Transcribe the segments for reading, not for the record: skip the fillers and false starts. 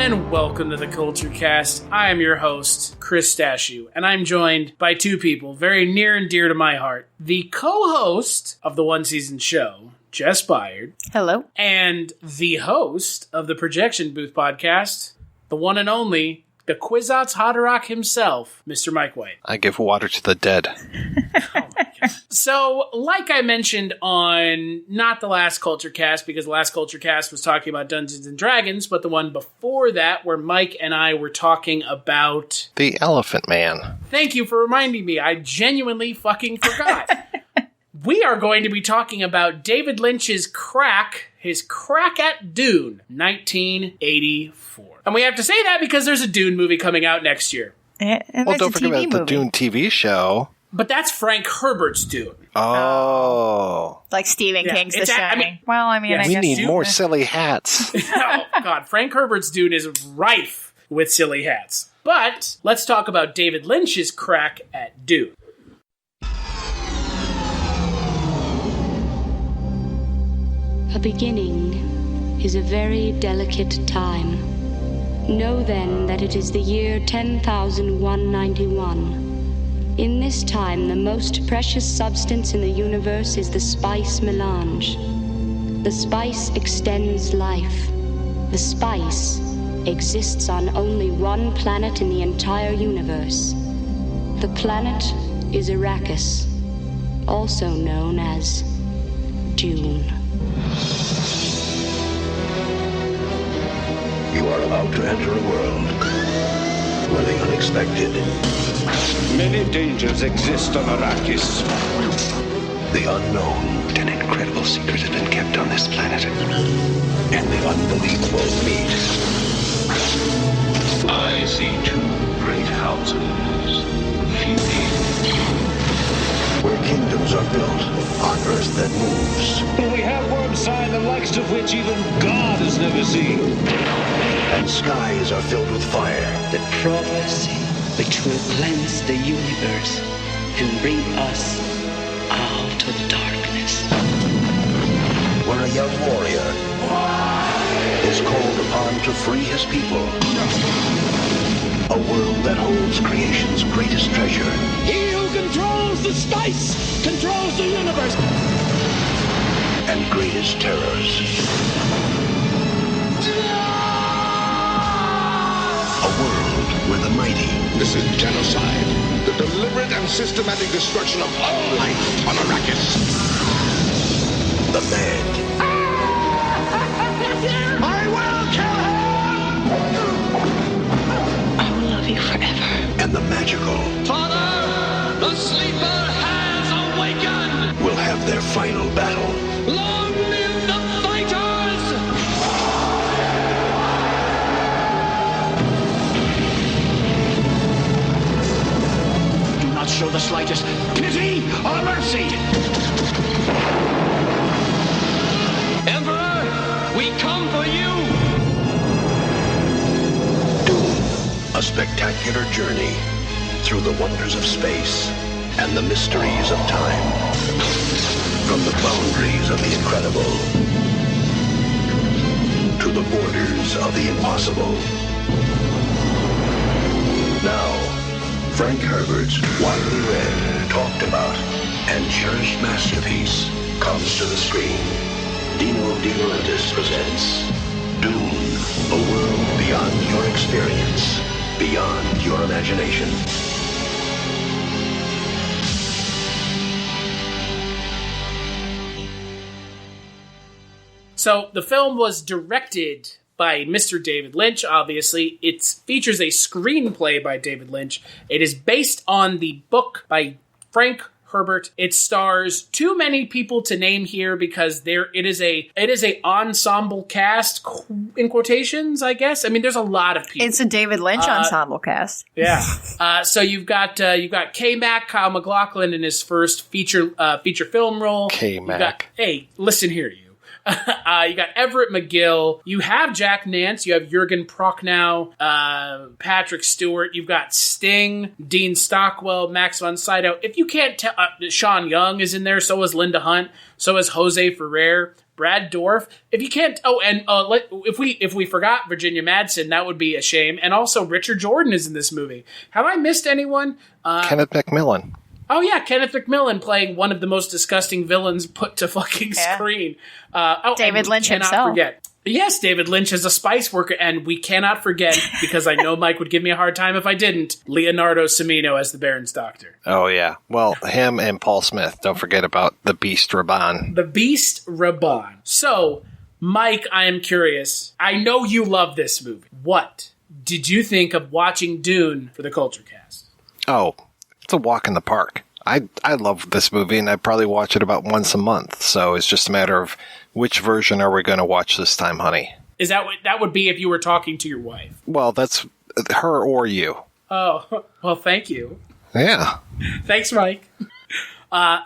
and welcome to the Culture Cast. I am your host, Chris Stashew, and I'm joined by two people very near and dear to my heart. The co-host of the one-season show, Jess Byard. Hello. And the host of the Projection Booth podcast, the one and only, the Kwisatz Haderach himself, Mr. Mike White. I give water to the dead. Oh my God. So, like I mentioned on not the last Culture Cast, because the last Culture Cast was talking about Dungeons and Dragons, but the one before that, where Mike and I were talking about The Elephant Man. Thank you for reminding me. I genuinely fucking forgot. We are going to be talking about David Lynch's his crack at Dune, 1984. And we have to say that because there's a Dune movie coming out next year. And Well, don't forget about the Dune TV show. But that's Frank Herbert's Dune. Oh. Like Stephen King's The it's Shining. I yes, We guess. need more silly hats. Oh, God. Frank Herbert's Dune is rife with silly hats. But let's talk about David Lynch's crack at Dune. A beginning is a very delicate time. Know then that it is the year 10,191. In this time, the most precious substance in the universe is the spice melange. The spice extends life. The spice exists on only one planet in the entire universe. The planet is Arrakis, also known as Dune. You are about to enter a world where the unexpected, Many dangers exist on Arrakis. the unknown, An incredible secret has been kept on this planet. and the unbelievable meet. I see two great houses feuding. Where kingdoms are built on earth that moves, We have one sign the likes of which even God has never seen. and skies are filled with fire. The prophecy which will cleanse the universe and bring us out of darkness. Where a young warrior is called upon to free his people. A world that holds creation's greatest treasure. He who controls the spice controls the universe. And greatest terrors. A world where the mighty This is genocide. The deliberate and systematic destruction of all life on Arrakis. the mad, I will kill him! I will love you forever. and the magical Father, the sleeper has awakened! will have their final battle. Long live the fighters! Do not show the slightest pity or mercy. Emperor, we come for you! Dune, a spectacular journey through the wonders of space and the mysteries of time. From the boundaries of the incredible to the borders of the impossible. Now, Frank Herbert's widely read, talked about, and cherished masterpiece comes to the screen. Dino De Laurentiis presents Dune, a world beyond your experience, beyond your imagination. So, the film was directed by Mr. David Lynch, obviously. It features a screenplay by David Lynch. It is based on the book by Frank Herbert. It stars too many people to name here because it is a ensemble cast, in quotations, I guess. I mean, there's a lot of people. It's a David Lynch ensemble cast. Yeah. So you've got K-Mac, Kyle MacLachlan in his first feature film role. K-Mac. Hey, listen here, you. You got Everett McGill. You have Jack Nance. You have Jurgen Prochnow, Patrick Stewart. You've got Sting, Dean Stockwell, Max von Sydow. If you can't tell, Sean Young is in there. So is Linda Hunt. So is Jose Ferrer. Brad Dourif. If you can't, if we forgot Virginia Madsen, that would be a shame. And also Richard Jordan is in this movie. Have I missed anyone? Kenneth McMillan. Oh yeah, Kenneth McMillan playing one of the most disgusting villains put to fucking screen. David Lynch himself. Forget. Yes, David Lynch is a spice worker, and we cannot forget, because I know Mike would give me a hard time if I didn't, Leonardo Cimino as the Baron's doctor. Oh, yeah. Well, him and Paul Smith. Don't forget about the Beast Raban. The Beast Raban. So, Mike, I am curious. I know you love this movie. What did you think of watching Dune for the Culture Cast? Oh, it's a walk in the park. I love this movie, and I probably watch it about once a month. So it's just a matter of which version are we going to watch this time, honey? Is that would be if you were talking to your wife? Well, that's her or you. Oh, well, thank you. Yeah. Thanks, Mike.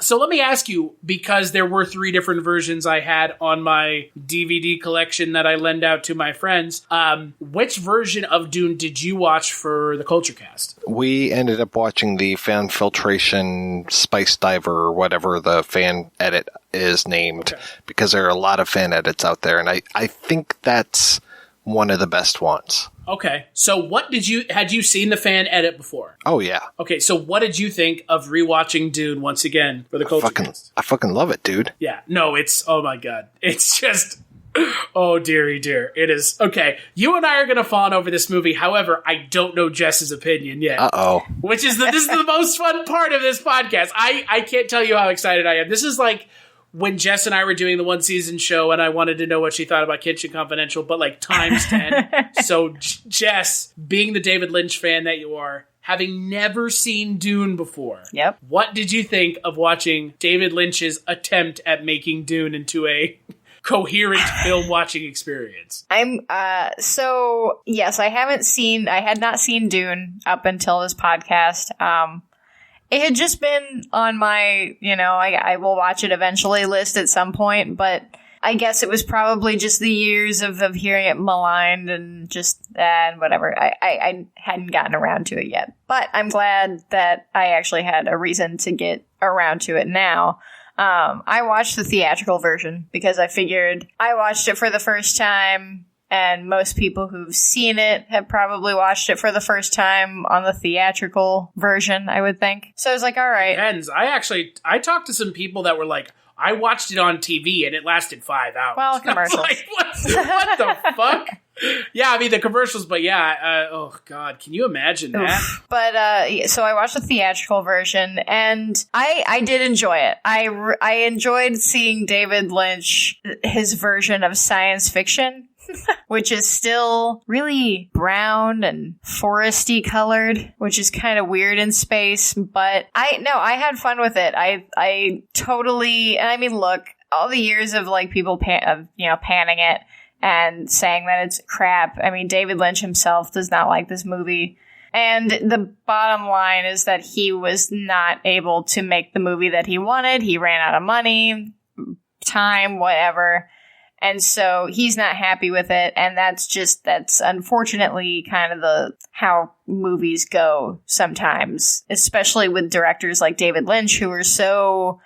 So let me ask you, because there were 3 different versions I had on my DVD collection that I lend out to my friends, which version of Dune did you watch for the Culture Cast? We ended up watching the Fan Filtration Spice Diver, or whatever the fan edit is named, because there are a lot of fan edits out there, and I think that's one of the best ones. Okay, so had you seen the fan edit before? Oh, yeah. Okay, so what did you think of rewatching Dune once again for the Culture Cast? I fucking love it, dude. Yeah, no, oh my god. It's just, oh dearie dear. It is, okay, you and I are going to fawn over this movie, however, I don't know Jess's opinion yet. Uh-oh. This is the most fun part of this podcast. I can't tell you how excited I am. This is like when Jess and I were doing the one season show and I wanted to know what she thought about Kitchen Confidential, but like times 10. So Jess, being the David Lynch fan that you are, having never seen Dune before, yep. What did you think of watching David Lynch's attempt at making Dune into a coherent film watching experience? So yes, I had not seen Dune up until this podcast. It had just been on my, I will watch it eventually list at some point, but I guess it was probably just the years of hearing it maligned and just, and whatever. I hadn't gotten around to it yet, but I'm glad that I actually had a reason to get around to it now. I watched the theatrical version because I figured I watched it for the first time, and most people who've seen it have probably watched it for the first time on the theatrical version, I would think. So I was like, all right. Depends. I talked to some people that were like, I watched it on TV and it lasted 5 hours. Well, commercials. Like, what the fuck? Yeah, I mean, the commercials, but yeah, oh God, can you imagine that? Oof. But, so I watched the theatrical version, and I did enjoy it. I enjoyed seeing David Lynch, his version of science fiction, which is still really brown and foresty colored, which is kind of weird in space, but I had fun with it. I totally, and I mean, look, all the years of like people panning it and saying that it's crap. I mean, David Lynch himself does not like this movie. And the bottom line is that he was not able to make the movie that he wanted. He ran out of money, time, whatever. And so he's not happy with it. And that's unfortunately kind of how movies go sometimes, especially with directors like David Lynch, who are so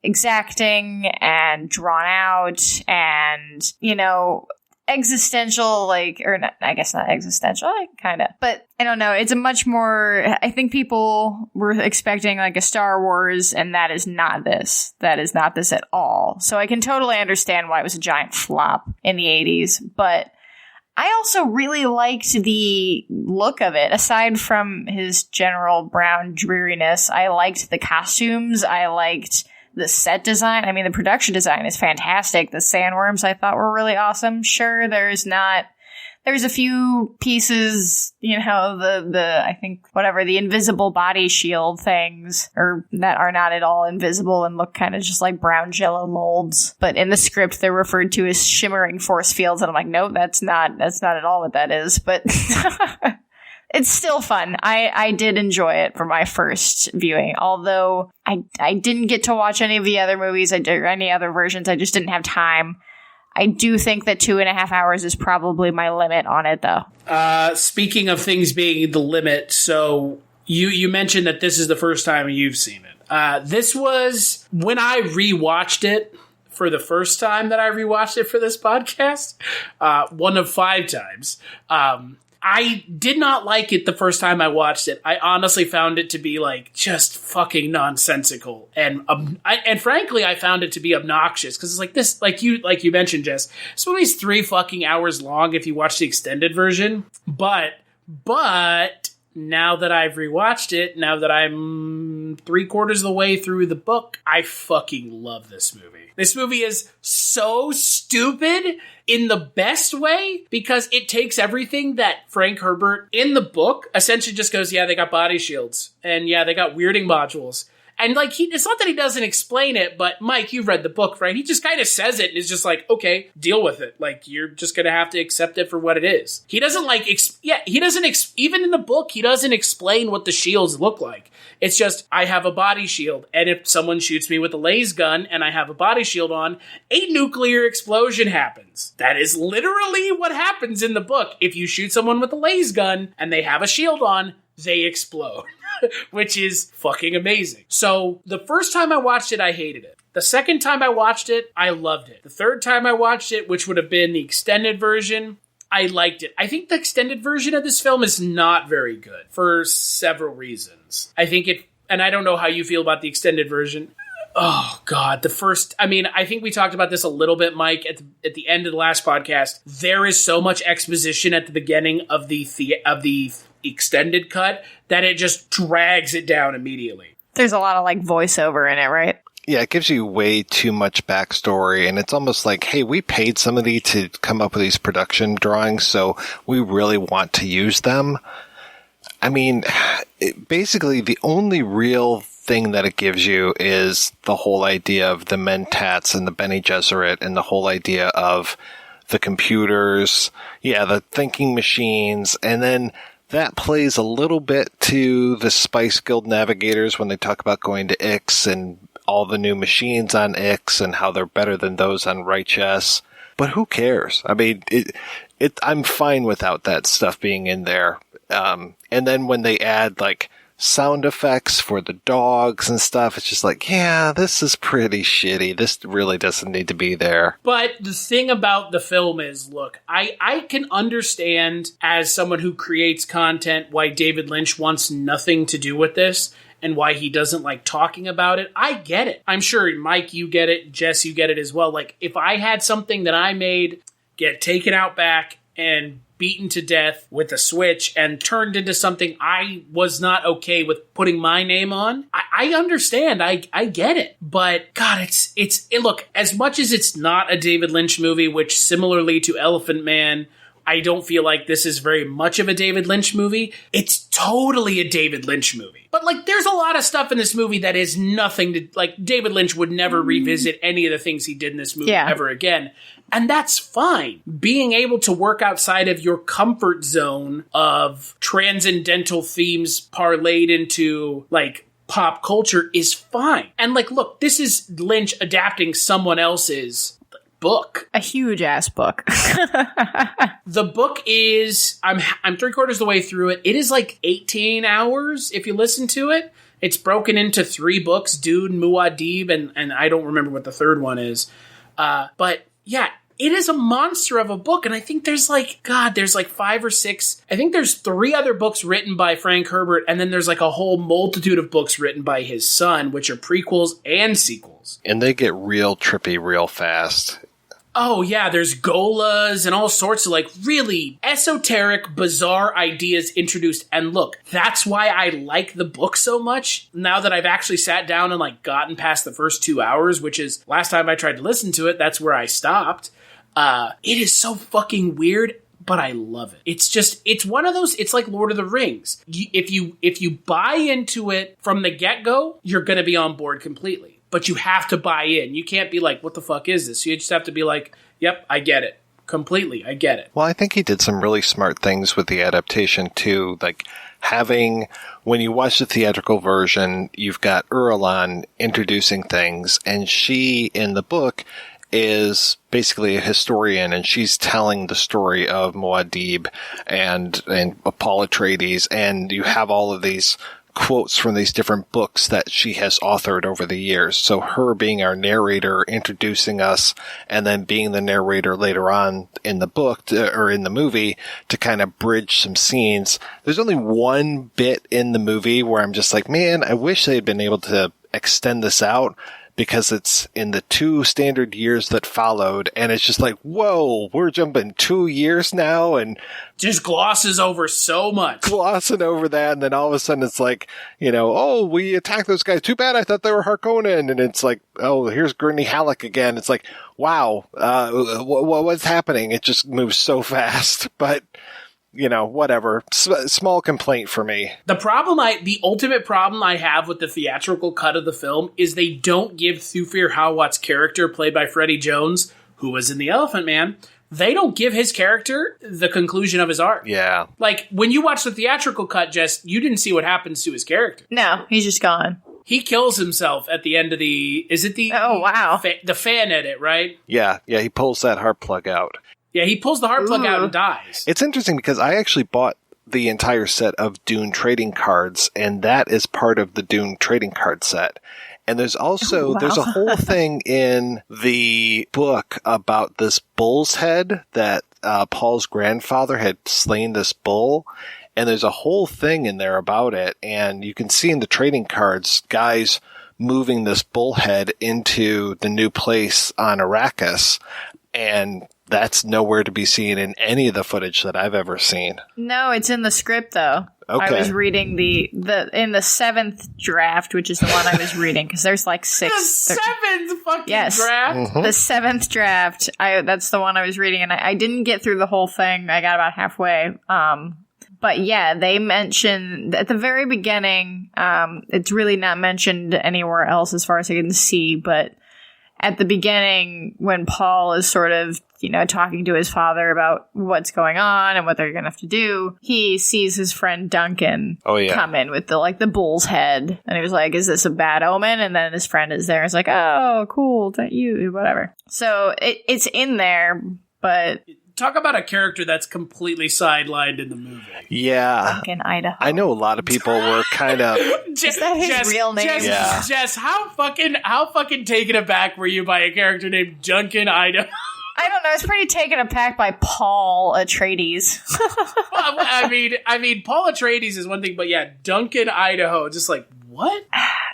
exacting and drawn out and, existential, or not, I guess not existential, kind of, but I don't know. It's a much more, I think people were expecting like a Star Wars, and that is not this. That is not this at all. So I can totally understand why it was a giant flop in the 80s, but I also really liked the look of it. Aside from his general brown dreariness, I liked the costumes. I liked the set design. I mean, the production design is fantastic. The sandworms I thought were really awesome. Sure, there's a few pieces, I think the invisible body shield things that are not at all invisible and look kind of just like brown jello molds. But in the script, they're referred to as shimmering force fields. And I'm like, no, that's not at all what that is. But it's still fun. I did enjoy it for my first viewing, although I didn't get to watch any of the other movies or any other versions. I just didn't have time. I do think that 2.5 hours is probably my limit on it, though. Speaking of things being the limit, so you mentioned that this is the first time you've seen it. This was when I rewatched it for the first time that I rewatched it for this podcast. One of 5 times. I did not like it the first time I watched it. I honestly found it to be like just fucking nonsensical, and frankly, I found it to be obnoxious because it's like this, like you mentioned, Jess. This movie's 3 fucking hours long if you watch the extended version. But now that I've rewatched it, now that I'm 3/4 of the way through the book, I fucking love this movie. This movie is so stupid in the best way because it takes everything that Frank Herbert in the book essentially just goes, yeah, they got body shields and yeah, they got weirding modules. And like, it's not that he doesn't explain it, but Mike, you've read the book, right? He just kind of says it and is just like, okay, deal with it. Like, you're just going to have to accept it for what it is. He doesn't like, even in the book, he doesn't explain what the shields look like. It's just, I have a body shield, and if someone shoots me with a laser gun and I have a body shield on, a nuclear explosion happens. That is literally what happens in the book. If you shoot someone with a laser gun and they have a shield on, they explode. Which is fucking amazing. So, the first time I watched it, I hated it. The second time I watched it, I loved it. The third time I watched it, which would have been the extended version, I liked it. I think the extended version of this film is not very good for several reasons. I think and I don't know how you feel about the extended version. Oh, God. I think we talked about this a little bit, Mike, at the end of the last podcast. There is so much exposition at the beginning of the extended cut that it just drags it down immediately. There's a lot of like voiceover in it, right? Yeah, it gives you way too much backstory, and it's almost like, hey, we paid somebody to come up with these production drawings, so we really want to use them. I mean, basically the only real thing that it gives you is the whole idea of the Mentats and the Bene Gesserit and the whole idea of the computers, the thinking machines, and then that plays a little bit to the Spice Guild navigators when they talk about going to Ix and all the new machines on Ix and how they're better than those on Righteous. But who cares? I mean, I'm fine without that stuff being in there. And then when they add like sound effects for the dogs and stuff, it's just like, yeah, this is pretty shitty. This really doesn't need to be there. But the thing about the film is, look, I can understand as someone who creates content why David Lynch wants nothing to do with this and why he doesn't like talking about it. I get it. I'm sure, Mike, you get it. Jess, you get it as well. Like, if I had something that I made get taken out back and beaten to death with a switch and turned into something I was not okay with putting my name on, I understand. I get it. But God, look, as much as it's not a David Lynch movie, which similarly to Elephant Man, I don't feel like this is very much of a David Lynch movie. It's totally a David Lynch movie. But like, there's a lot of stuff in this movie that is nothing to, like, David Lynch would never revisit any of the things he did in this movie ever again. And that's fine. Being able to work outside of your comfort zone of transcendental themes parlayed into, like, pop culture is fine. And, like, look, this is Lynch adapting someone else's book. A huge ass book. The book is, I'm 3/4 of the way through it. It is like 18 hours if you listen to it. It's broken into 3 books, Dune, Muad'Dib, and I don't remember what the third one is. But yeah, it is a monster of a book. And I think there's like 5 or 6. I think there's 3 other books written by Frank Herbert. And then there's like a whole multitude of books written by his son, which are prequels and sequels. And they get real trippy real fast. Oh, yeah, there's Golas and all sorts of, like, really esoteric, bizarre ideas introduced. And look, that's why I like the book so much, now that I've actually sat down and, like, gotten past the first 2 hours, which is, last time I tried to listen to it, that's where I stopped. It is so fucking weird, but I love it. It's one of those, it's like Lord of the Rings. If you buy into it from the get-go, you're gonna be on board completely. But you have to buy in. You can't be like, what the fuck is this? You just have to be like, yep, I get it. Completely, I get it. Well, I think he did some really smart things with the adaptation, too. Like, when you watch the theatrical version, you've got Urlan introducing things, and she, in the book, is basically a historian, and she's telling the story of Muad'Dib and Paul Atreides, and you have all of these quotes from these different books that she has authored over the years. So her being our narrator, introducing us, and then being the narrator later on in the book or in the movie to kind of bridge some scenes. There's only one bit in the movie where I'm just like, man, I wish they had been able to extend this out, because it's in the 2 standard years that followed, and it's just like, whoa, we're jumping 2 years now, and just glosses over so much. Glossing over that, and then all of a sudden it's like, oh, we attacked those guys. Too bad, I thought they were Harkonnen. And it's like, oh, here's Gurney Halleck again. It's like, wow, what's happening? It just moves so fast, but whatever. Small complaint for me. The ultimate problem I have with the theatrical cut of the film is they don't give Thufir Hawat's character, played by Freddie Jones, who was in The Elephant Man, they don't give his character the conclusion of his arc. Yeah. Like, when you watch the theatrical cut, Jess, you didn't see what happens to his character. No, he's just gone. He kills himself at the end of Oh, wow. The fan edit, right? Yeah, he pulls that heart plug out. Yeah, he pulls the heart plug out and dies. It's interesting because I actually bought the entire set of Dune trading cards, and that is part of the Dune trading card set. And there's also, there's a whole thing in the book about this bull's head that Paul's grandfather had slain this bull. And there's a whole thing in there about it. And you can see in the trading cards, guys moving this bull head into the new place on Arrakis. And that's nowhere to be seen in any of the footage that I've ever seen. No, it's in the script, though. Okay. I was reading in the 7th draft, which is the one I was reading, because there's like 6. The 7th fucking draft? Mm-hmm. The 7th draft. That's the one I was reading, and I didn't get through the whole thing. I got about halfway. But yeah, they mentioned at the very beginning, it's really not mentioned anywhere else as far as I can see, but at the beginning, when Paul is sort of, talking to his father about what's going on and what they're going to have to do, he sees his friend Duncan come in with the bull's head. And he was like, is this a bad omen? And then his friend is there. It's like, oh, cool. That you, whatever. So it's in there, but... Talk about a character that's completely sidelined in the movie. Yeah. Duncan Idaho. I know a lot of people were kind of... Is that his real name? Jess, how fucking taken aback were you by a character named Duncan Idaho? I don't know. It's pretty taken aback by Paul Atreides. Well, I mean, Paul Atreides is one thing, but yeah, Duncan Idaho, just like, what?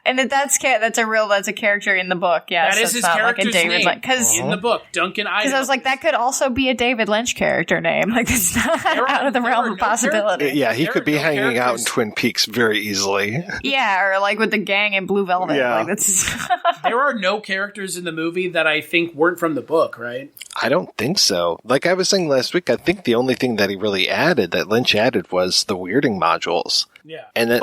And that's a character in the book. Yeah, that is his character's name in the book, Duncan Idaho. Because I was like, that could also be a David Lynch character name. Like, it's not out of the realm of possibility. Yeah, he could be hanging out in Twin Peaks very easily. Yeah, or like with the gang in Blue Velvet. Yeah. Like, that's there are no characters in the movie that I think weren't from the book, right? I don't think so. Like I was saying last week, I think the only thing that he really added, that Lynch added, was the weirding modules. Yeah, and then,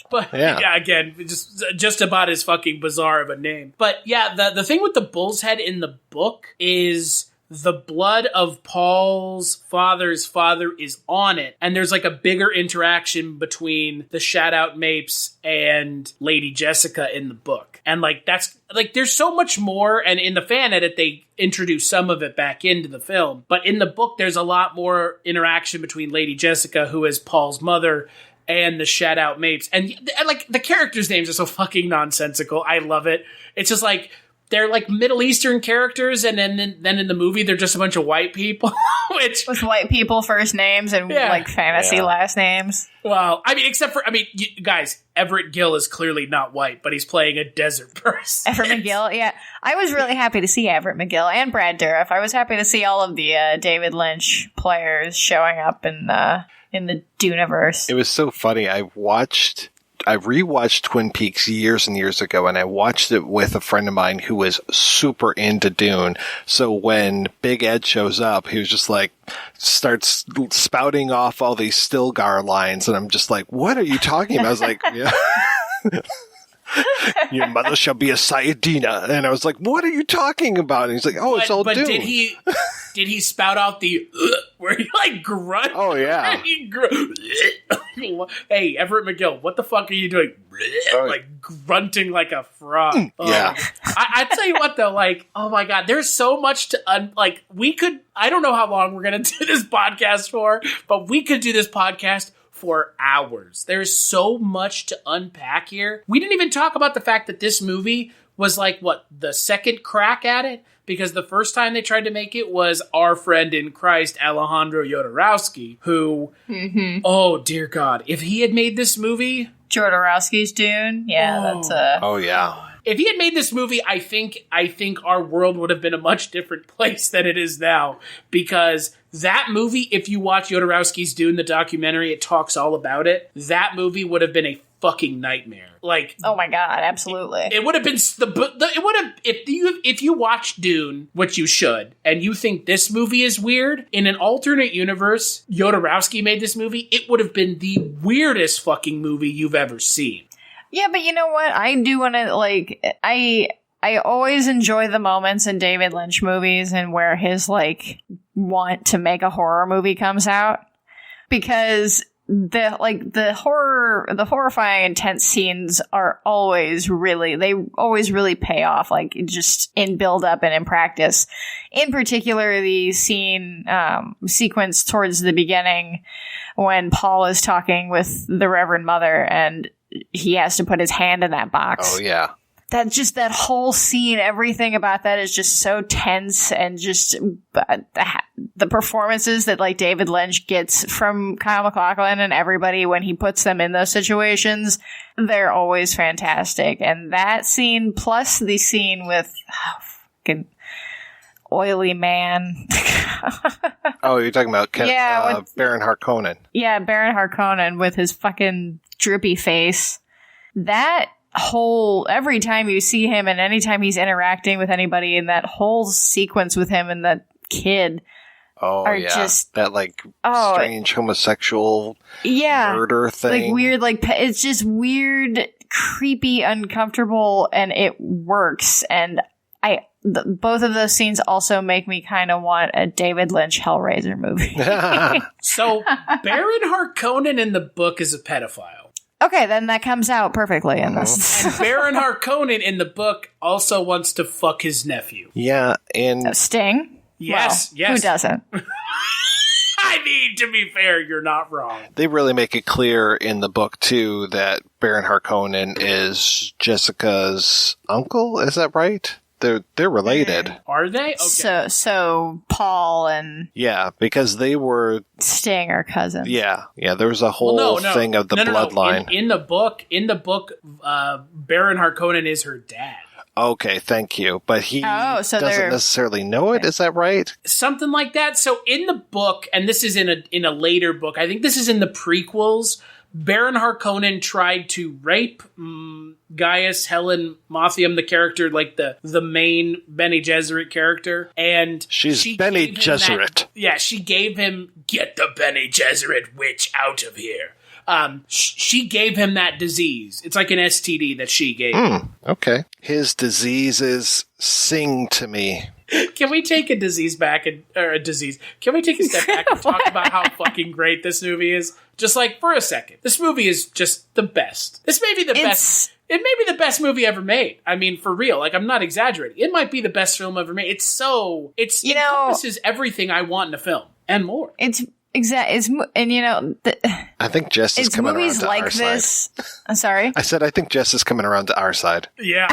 but yeah, again, just about as fucking bizarre of a name. But yeah, the thing with the bull's head in the book is the blood of Paul's father's father is on it, and there's like a bigger interaction between the Shadout Mapes and Lady Jessica in the book, and like that's like there's so much more. And in the fan edit, they introduce some of it back into the film, but in the book, there's a lot more interaction between Lady Jessica, who is Paul's mother, and the Shadout Mapes, and like the characters' names are so fucking nonsensical. I love it. It's just like they're like Middle Eastern characters, and then in the movie they're just a bunch of white people, which with white people first names and like fantasy last names. Well, I mean, except for guys, Everett Gill is clearly not white, but he's playing a desert person. Everett McGill, yeah. I was really happy to see Everett McGill and Brad Dourif. I was happy to see all of the David Lynch players showing up in the Duneverse. It was so funny. I rewatched Twin Peaks years and years ago, and I watched it with a friend of mine who was super into Dune. So when Big Ed shows up, he was just like, starts spouting off all these Stilgar lines, and I'm just like, what are you talking about? I was like, yeah. Your mother shall be a Sayadina. And I was like, what are you talking about? And he's like, it's all Dune. But did he spout out the where he like grunt? Oh yeah. Hey, Everett McGill, what the fuck are you doing? Like grunting like a frog. Yeah. I tell you what though, like, oh my god, there's so much to we could. I don't know how long we're gonna do this podcast for, but we could do this podcast for hours. There's so much to unpack here. We didn't even talk about the fact that this movie was like, what, the second crack at it? Because the first time they tried to make it was our friend in Christ, Alejandro Jodorowsky, who, oh dear God, if he had made this movie... Jodorowsky's Dune? Yeah, that's a... Oh, yeah. If he had made this movie, I think our world would have been a much different place than it is now. Because that movie, if you watch Jodorowsky's Dune, the documentary, it talks all about it. That movie would have been a fucking nightmare. Like, oh my God, absolutely. It would have been it would have, if you watch Dune, which you should, and you think this movie is weird, in an alternate universe, Jodorowsky made this movie, it would have been the weirdest fucking movie you've ever seen. Yeah, but you know what? I do want to, like, I always enjoy the moments in David Lynch movies and where his, like, want to make a horror movie comes out. Because the horrifying, intense scenes are always really pay off, like, just in build up and in practice. In particular, the sequence towards the beginning when Paul is talking with the Reverend Mother and he has to put his hand in that box. Oh, yeah. That whole scene, everything about that is just so tense, and just the performances that, like, David Lynch gets from Kyle MacLachlan and everybody when he puts them in those situations, they're always fantastic. And that scene, plus the scene with fucking oily man. Oh, you're talking about Baron Harkonnen. Yeah, Baron Harkonnen with his fucking drippy face. That whole, every time you see him and anytime he's interacting with anybody, in that whole sequence with him and that kid just that, like, strange homosexual murder thing. Like, weird, like, it's just weird, creepy, uncomfortable, and it works. And both of those scenes also make me kind of want a David Lynch Hellraiser movie. So, Baron Harkonnen in the book is a pedophile. Okay, then that comes out perfectly in this. And Baron Harkonnen in the book also wants to fuck his nephew. Yeah, and... Sting? Yes, well, yes. Who doesn't? I mean, to be fair, you're not wrong. They really make it clear in the book, too, that Baron Harkonnen is Jessica's uncle. Is that right? They're related. Are they? Okay. So Paul and because they were Sting are cousins. Yeah. There was a whole thing of the bloodline. In the book, Baron Harkonnen is her dad. Okay, thank you. But he doesn't necessarily know it. Is that right? Something like that. So in the book, and this is in a later book, I think this is in the prequels, Baron Harkonnen tried to rape Gaius Helen Mothiam, the character, like the main Bene Gesserit character, and she's Bene Gesserit. She gave him, "Get the Bene Gesserit witch out of here." She gave him that disease. It's like an STD that she gave him. Okay. His disease is sing to me. Can we take a disease back Can we take a step back and talk about how fucking great this movie is? Just like for a second. This movie is just the best. This may be the best. It may be the best movie ever made. I mean, for real. Like, I'm not exaggerating. It might be the best film ever made. It encompasses everything I want in a film and more. It's exactly. I think Jess is coming around to our side. I'm sorry? I said I think Jess is coming around to our side. Yeah.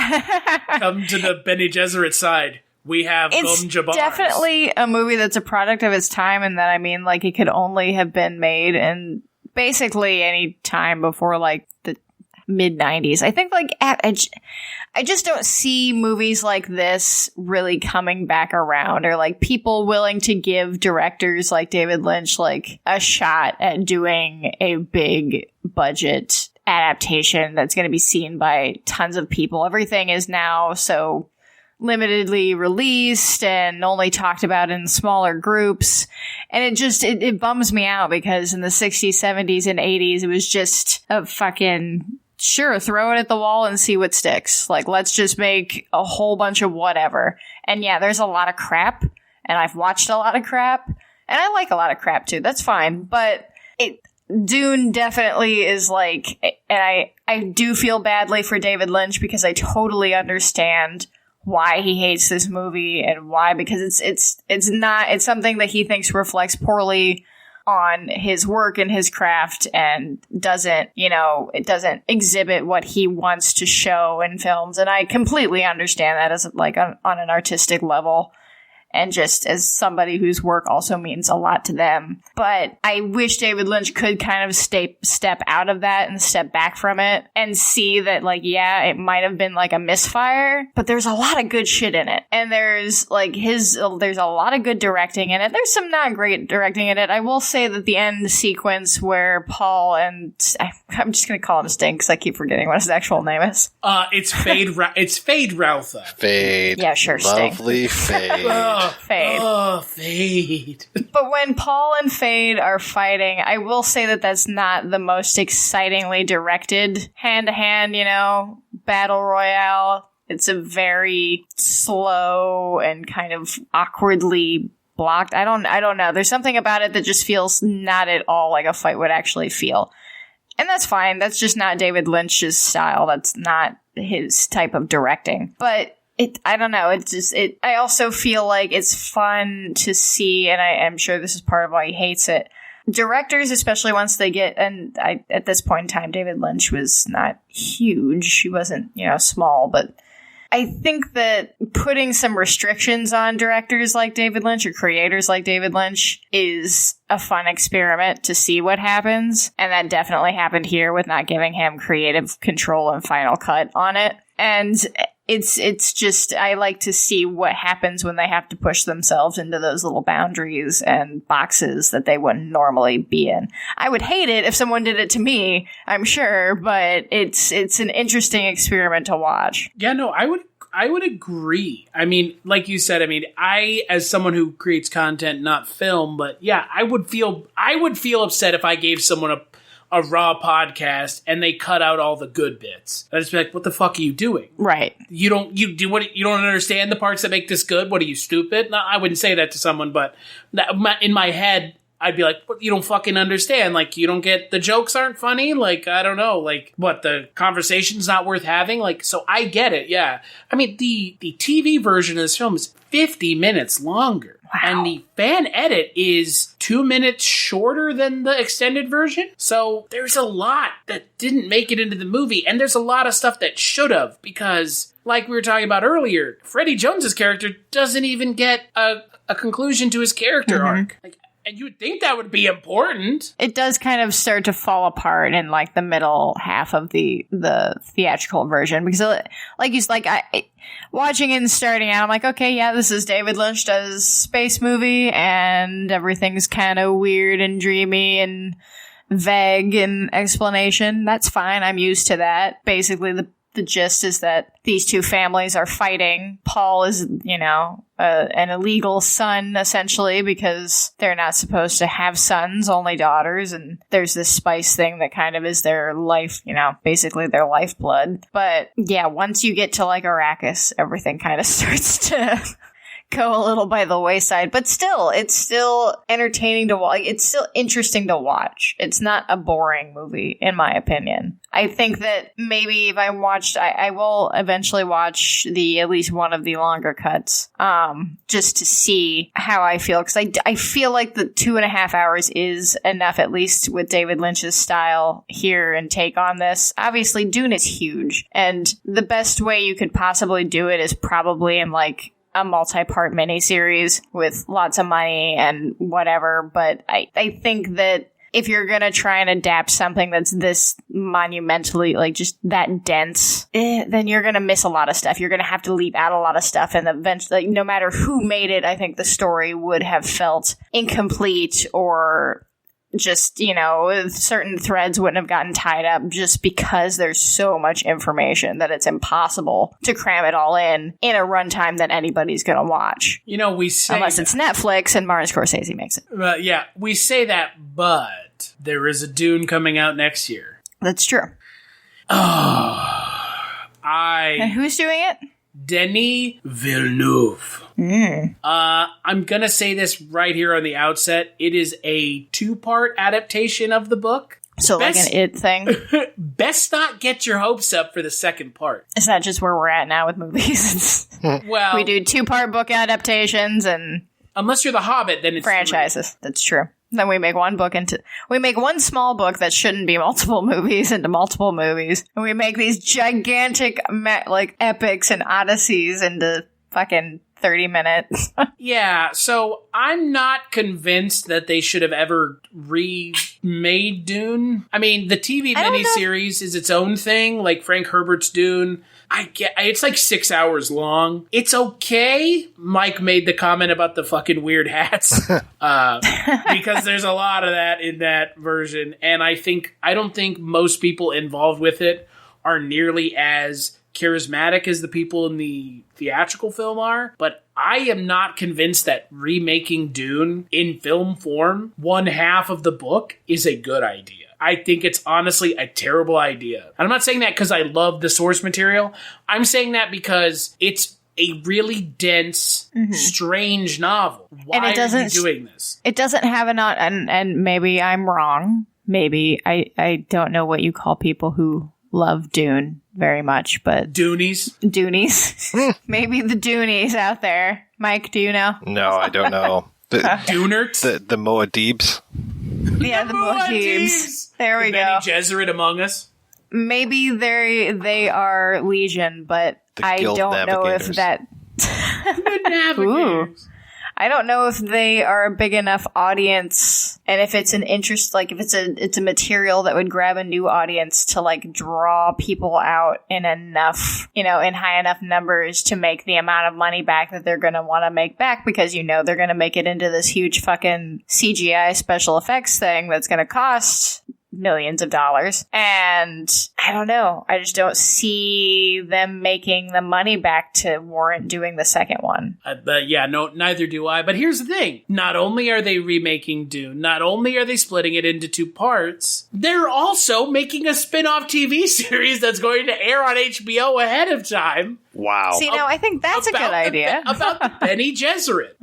Come to the Bene Gesserit side. We have It's definitely a movie that's a product of its time, and that, I mean, like, it could only have been made in basically any time before, like, the mid-90s. I think, like, I just don't see movies like this really coming back around, or, like, people willing to give directors like David Lynch, like, a shot at doing a big budget adaptation that's going to be seen by tons of people. Everything is now so limitedly released and only talked about in smaller groups, and it bums me out, because in the 60s, 70s, and 80s it was just a fucking throw it at the wall and see what sticks. Like, let's just make a whole bunch of whatever. And yeah, there's a lot of crap, and I've watched a lot of crap, and I like a lot of crap too. That's fine, but Dune definitely is like, and I do feel badly for David Lynch, because I totally understand why he hates this movie, and why, because it's something that he thinks reflects poorly on his work and his craft and doesn't, it doesn't exhibit what he wants to show in films. And I completely understand that as like on an artistic level. And just as somebody whose work also means a lot to them. But I wish David Lynch could kind of step out of that and step back from it and see that, like, yeah, it might have been like a misfire, but there's a lot of good shit in it. And there's like there's a lot of good directing in it. There's some not great directing in it. I will say that the end sequence where Paul and I'm just going to call him Sting because I keep forgetting what his actual name is. It's Fade. It's Fade Routha. Fade. Yeah, sure. Sting. Lovely Fade. Fade. Oh, Fade. But when Paul and Fade are fighting, I will say that that's not the most excitingly directed hand-to-hand, battle royale. It's a very slow and kind of awkwardly blocked. I don't know. There's something about it that just feels not at all like a fight would actually feel. And that's fine. That's just not David Lynch's style. That's not his type of directing. But I don't know. I also feel like it's fun to see, and I am sure this is part of why he hates it. Directors, especially once they get, at this point in time, David Lynch was not huge. He wasn't, small, but I think that putting some restrictions on directors like David Lynch or creators like David Lynch is a fun experiment to see what happens. And that definitely happened here with not giving him creative control and final cut on it. And it's just, I like to see what happens when they have to push themselves into those little boundaries and boxes that they wouldn't normally be in. I would hate it if someone did it to me, I'm sure, but it's an interesting experiment to watch. Yeah, no, I would agree. I mean, like you said, I, as someone who creates content, not film, but yeah, I would feel upset if I gave someone a raw podcast and they cut out all the good bits. I'd just be like, what the fuck are you doing? Right. You don't understand the parts that make this good? What are you, stupid? No, I wouldn't say that to someone, but in my head, I'd be like, what, you don't fucking understand. Like, you don't get, the jokes aren't funny. Like, I don't know. Like, what, the conversation's not worth having? Like, so I get it. Yeah. The TV version of this film is 50 minutes longer. Wow. And the fan edit is 2 minutes shorter than the extended version. So there's a lot that didn't make it into the movie. And there's a lot of stuff that should have, because like we were talking about earlier, Freddie Jones's character doesn't even get a conclusion to his character arc. And you would think that would be important. It does kind of start to fall apart in like the middle half of the theatrical version, because watching it and starting out, I'm like, okay, yeah, this is David Lynch does a space movie and everything's kind of weird and dreamy and vague in explanation. That's fine. I'm used to that. Basically, the gist is that these two families are fighting. Paul is, an illegal son, essentially, because they're not supposed to have sons, only daughters, and there's this spice thing that kind of is their life, basically their lifeblood. But yeah, once you get to like Arrakis, everything kind of starts to go a little by the wayside, but still, it's still entertaining to watch. It's still interesting to watch. It's not a boring movie, in my opinion. I think that maybe if I will eventually watch at least one of the longer cuts, just to see how I feel, because I feel like the 2.5 hours is enough, at least with David Lynch's style here and take on this. Obviously, Dune is huge, and the best way you could possibly do it is probably in like a multi-part miniseries with lots of money and whatever, but I think that if you're gonna try and adapt something that's this monumentally, like, just that dense, then you're gonna miss a lot of stuff. You're gonna have to leave out a lot of stuff, and eventually, no matter who made it, I think the story would have felt incomplete, or just, certain threads wouldn't have gotten tied up, just because there's so much information that it's impossible to cram it all in a runtime that anybody's gonna watch. We say unless it's Netflix and Martin Scorsese makes it. Yeah, we say that, but there is a Dune coming out next year. That's true. And who's doing it? Denis Villeneuve. I'm gonna say this right here on the outset. It is a 2-part adaptation of the book. So like an It thing? Best not get your hopes up for the second part. Is that just where we're at now with movies? Well, we do 2-part book adaptations and... Unless you're The Hobbit, then it's franchises. 3. That's true. Then we make one small book that shouldn't be multiple movies into multiple movies. And we make these gigantic, epics and odysseys into fucking 30 minutes. Yeah, so I'm not convinced that they should have ever remade Dune. I mean, the TV miniseries is its own thing, like Frank Herbert's Dune. It's like 6 hours long. It's okay. Mike made the comment about the fucking weird hats, because there's a lot of that in that version. And I don't think most people involved with it are nearly as charismatic as the people in the theatrical film are, but I am not convinced that remaking Dune in film form, one half of the book, is a good idea. I think it's honestly a terrible idea. And I'm not saying that because I love the source material. I'm saying that because it's a really dense, strange novel. Why are you doing this? It doesn't have and maybe I'm wrong. Maybe I don't know what you call people who love Dune very much, but Doonies. Maybe the Doonies out there. Mike, do you know? No, I don't know. Dunerts? The Moadibs? Yeah, the Moadibs. There we go. Bene Gesserit among us. Maybe they are Legion, but I don't know if that... The Navigators. I don't know if they are a big enough audience, and if it's an interest, like if it's a material that would grab a new audience to like draw people out in enough, in high enough numbers to make the amount of money back that they're going to want to make back, because they're going to make it into this huge fucking CGI special effects thing that's going to cost millions of dollars. And I don't know. I just don't see them making the money back to warrant doing the second one. Neither do I. But here's the thing. Not only are they remaking Dune, not only are they splitting it into two parts, they're also making a spin-off TV series that's going to air on HBO ahead of time. Wow. See, now I think that's a good idea. About the Bene Gesserit.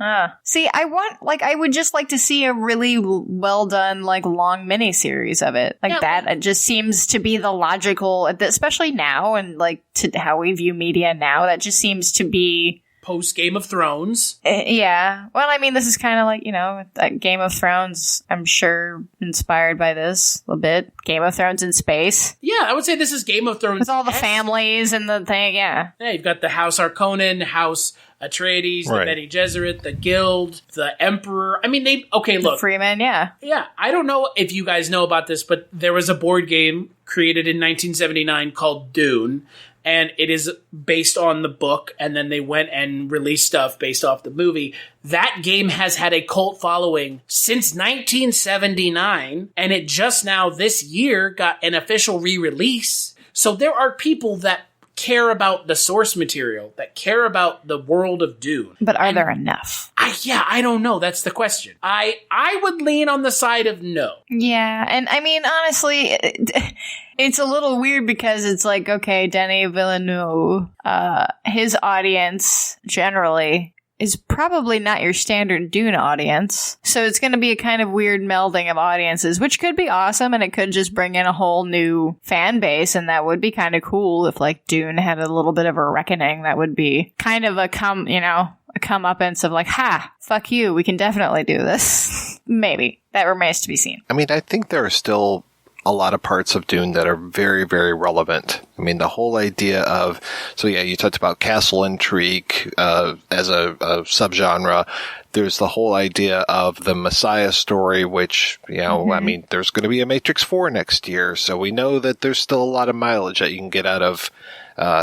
See, I would just like to see a really well done, long miniseries of it. It just seems to be the logical, especially now, and to how we view media now, that just seems to be post Game of Thrones. Yeah. Well, I mean, this is kind of like, Game of Thrones, I'm sure, inspired by this a little bit. Game of Thrones in space. Yeah, I would say this is Game of Thrones. With all the families and the thing, yeah. Yeah, you've got the House Harkonnen, House Atreides, the Bene Gesserit, the Guild, the Emperor. I mean, look. Freeman, yeah. Yeah, I don't know if you guys know about this, but there was a board game created in 1979 called Dune, and it is based on the book, and then they went and released stuff based off the movie. That game has had a cult following since 1979, and it just now this year got an official re-release. So there are people that care about the source material, that care about the world of Dune. But are there enough? I don't know. That's the question. I would lean on the side of no. Yeah, and I mean, honestly, it's a little weird because it's like, okay, Denis Villeneuve, his audience generally is probably not your standard Dune audience. So it's going to be a kind of weird melding of audiences, which could be awesome, and it could just bring in a whole new fan base, and that would be kind of cool if Dune had a little bit of a reckoning. That would be kind of a comeuppance of ha, fuck you, we can definitely do this. Maybe. That remains to be seen. I mean, I think there are still a lot of parts of Dune that are very, very relevant. I mean, the whole idea of, you talked about castle intrigue as a subgenre. There's the whole idea of the Messiah story, which, I mean, there's going to be a Matrix 4 next year, so we know that there's still a lot of mileage that you can get out of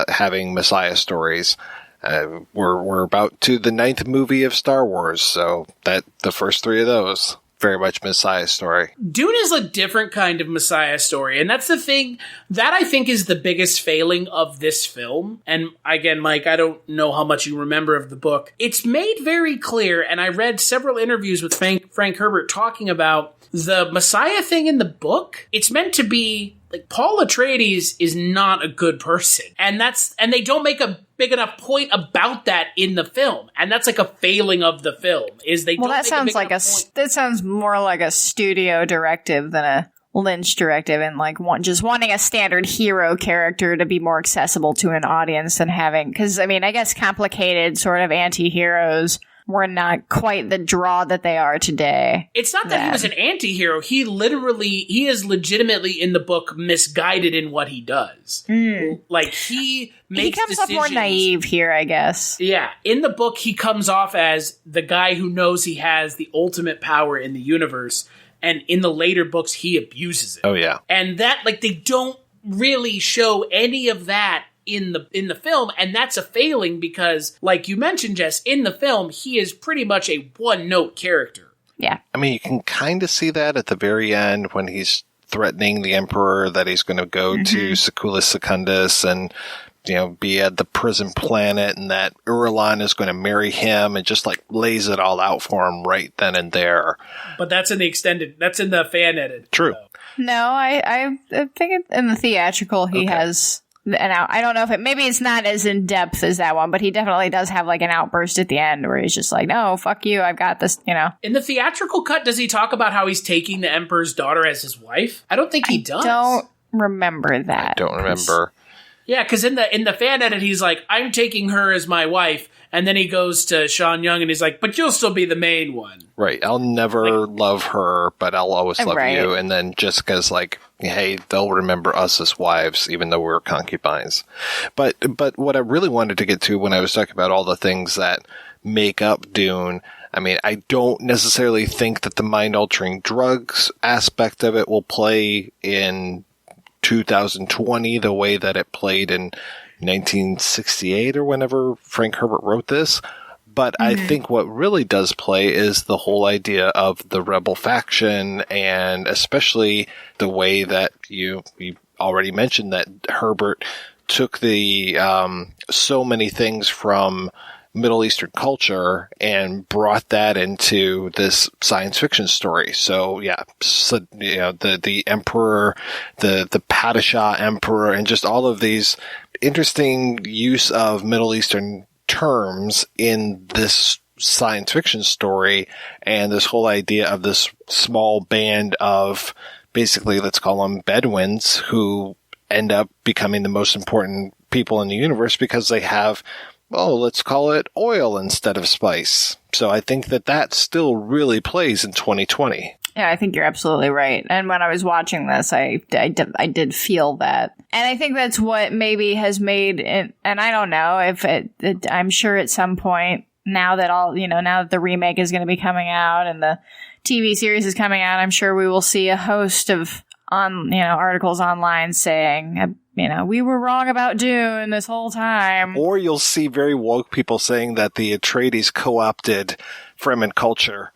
having Messiah stories. We're about to the 9th movie of Star Wars, so that the first 3 of those, very much Messiah story. Dune is a different kind of Messiah story, and that's the thing that I think is the biggest failing of this film. And again, Mike, I don't know how much you remember of the book. It's made very clear, and I read several interviews with Frank Herbert talking about the Messiah thing in the book. It's meant to be Paul Atreides is not a good person, and they don't make a big enough point about that in the film, and that's a failing of the film. That sounds more like a studio directive than a Lynch directive, and just wanting a standard hero character to be more accessible to an audience than having, because I mean, I guess complicated sort of anti-heroes were not quite the draw that they are today. It's not that he was an anti-hero. He is legitimately in the book misguided in what he does. Like, he makes comes off more naive here, I guess. Yeah. In the book, he comes off as the guy who knows he has the ultimate power in the universe. And in the later books, he abuses it. Oh, yeah. And that, like, they don't really show any of that in the film, and that's a failing because, like you mentioned, Jess, in the film, he is pretty much a one-note character. Yeah. I mean, you can kind of see that at the very end when he's threatening the Emperor that he's going to go to Secundus Secundus and, you know, be at the prison planet, and that Irulan is going to marry him, and just, like, lays it all out for him right then and there. But that's in the fan edit. True. No, I think in the theatrical he has... And I don't know if maybe it's not as in depth as that one, but he definitely does have like an outburst at the end where he's just like, no, fuck you, I've got this, you know. In the theatrical cut, does he talk about how he's taking the Emperor's daughter as his wife? I don't think he does. I don't remember that. I don't remember. Yeah, because in the fan edit, he's like, I'm taking her as my wife. And then he goes to Sean Young and he's like, but you'll still be the main one. Right. I'll never love her, but I'll always love you. And then Jessica's like, hey, they'll remember us as wives, even though we're concubines. But what I really wanted to get to when I was talking about all the things that make up Dune, I mean, I don't necessarily think that the mind-altering drugs aspect of it will play in 2020 the way that it played in 1968 or whenever Frank Herbert wrote this. But I think what really does play is the whole idea of the rebel faction, and especially the way that you already mentioned that Herbert took the so many things from Middle Eastern culture and brought that into this science fiction story. So yeah, so, you know, the Emperor, the Padishah Emperor, and just all of these interesting use of Middle Eastern terms in this science fiction story, and this whole idea of this small band of basically, let's call them Bedouins, who end up becoming the most important people in the universe because they have, well, let's call it oil instead of spice. So I think that still really plays in 2020. Yeah, I think you're absolutely right. And when I was watching this, I did feel that. And I think that's what maybe has made it, and I don't know if I'm sure at some point, now that the remake is going to be coming out and the TV series is coming out, I'm sure we will see a host of articles online saying, we were wrong about Dune this whole time. Or you'll see very woke people saying that the Atreides co-opted Fremen culture.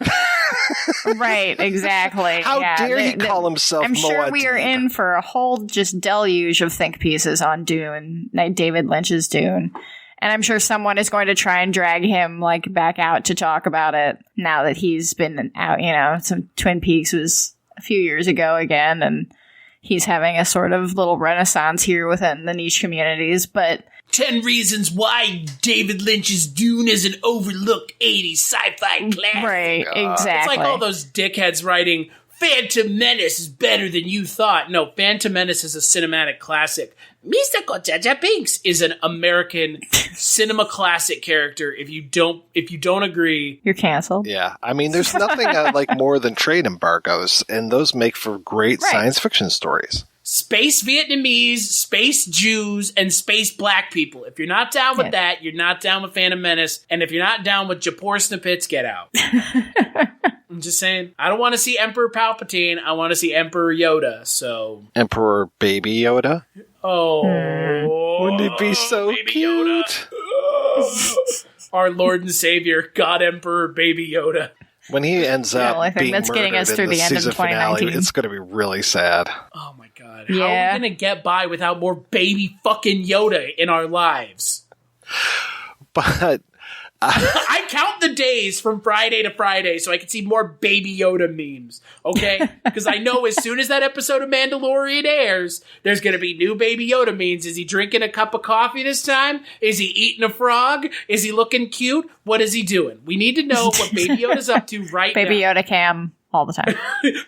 Right, exactly. How dare he call himself I'm sure Moadib. we are in for a whole just deluge of think pieces on Dune, like David Lynch's Dune. And I'm sure someone is going to try and drag him back out to talk about it now that he's been out, some Twin Peaks was a few years ago again, and he's having a sort of little renaissance here within the niche communities, but 10 reasons why David Lynch's Dune is an overlooked 80s sci-fi classic. Right, exactly. It's like all those dickheads writing, Phantom Menace is better than you thought. No, Phantom Menace is a cinematic classic. Mr. Jaja Binks is an American cinema classic character. If you don't agree, you're canceled. Yeah, I mean, there's nothing I like more than trade embargoes, and those make for great science fiction stories. Space Vietnamese, space Jews, and space black people. If you're not down with that, you're not down with Phantom Menace. And if you're not down with Japor Snippets, get out. I'm just saying, I don't want to see Emperor Palpatine. I want to see Emperor Yoda, so... Emperor Baby Yoda? Oh. Wouldn't it be so cute? Our Lord and Savior, God Emperor Baby Yoda. When he ends up being that's getting us through the end of 2019. Finale, it's going to be really sad. Oh my god. How are we going to get by without more baby fucking Yoda in our lives? But... I count the days from Friday to Friday so I can see more Baby Yoda memes, okay? Because I know as soon as that episode of Mandalorian airs, there's going to be new Baby Yoda memes. Is he drinking a cup of coffee this time? Is he eating a frog? Is he looking cute? What is he doing? We need to know what Baby Yoda's up to right now. Baby Yoda cam all the time.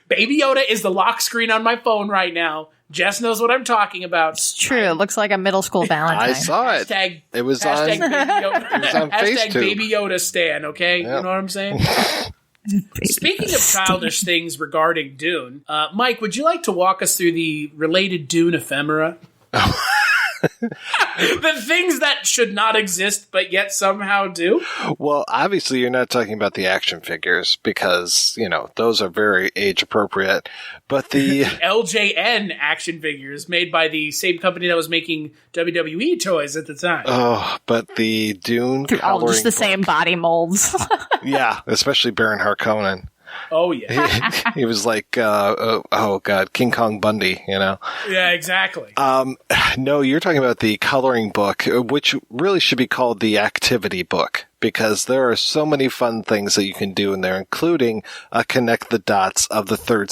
Baby Yoda is the lock screen on my phone right now. Jess knows what I'm talking about. It's true. It looks like a middle school Valentine. I saw it. It was on Baby Yoda. It was on hashtag FaceTube. Baby Yoda stan, okay? Yep. You know what I'm saying? Speaking of childish things regarding Dune, Mike, would you like to walk us through the related Dune ephemera? The things that should not exist, but yet somehow do? Well, obviously you're not talking about the action figures because, you know, those are very age appropriate. But the LJN action figures made by the same company that was making WWE toys at the time. Oh, but the Dune All just the book. same body molds. Yeah, especially Baron Harkonnen. Oh, yeah. He was like, oh God, King Kong Bundy, you know? Yeah, exactly. No, you're talking about the coloring book, which really should be called the activity book, because there are so many fun things that you can do in there, including connect the dots of the third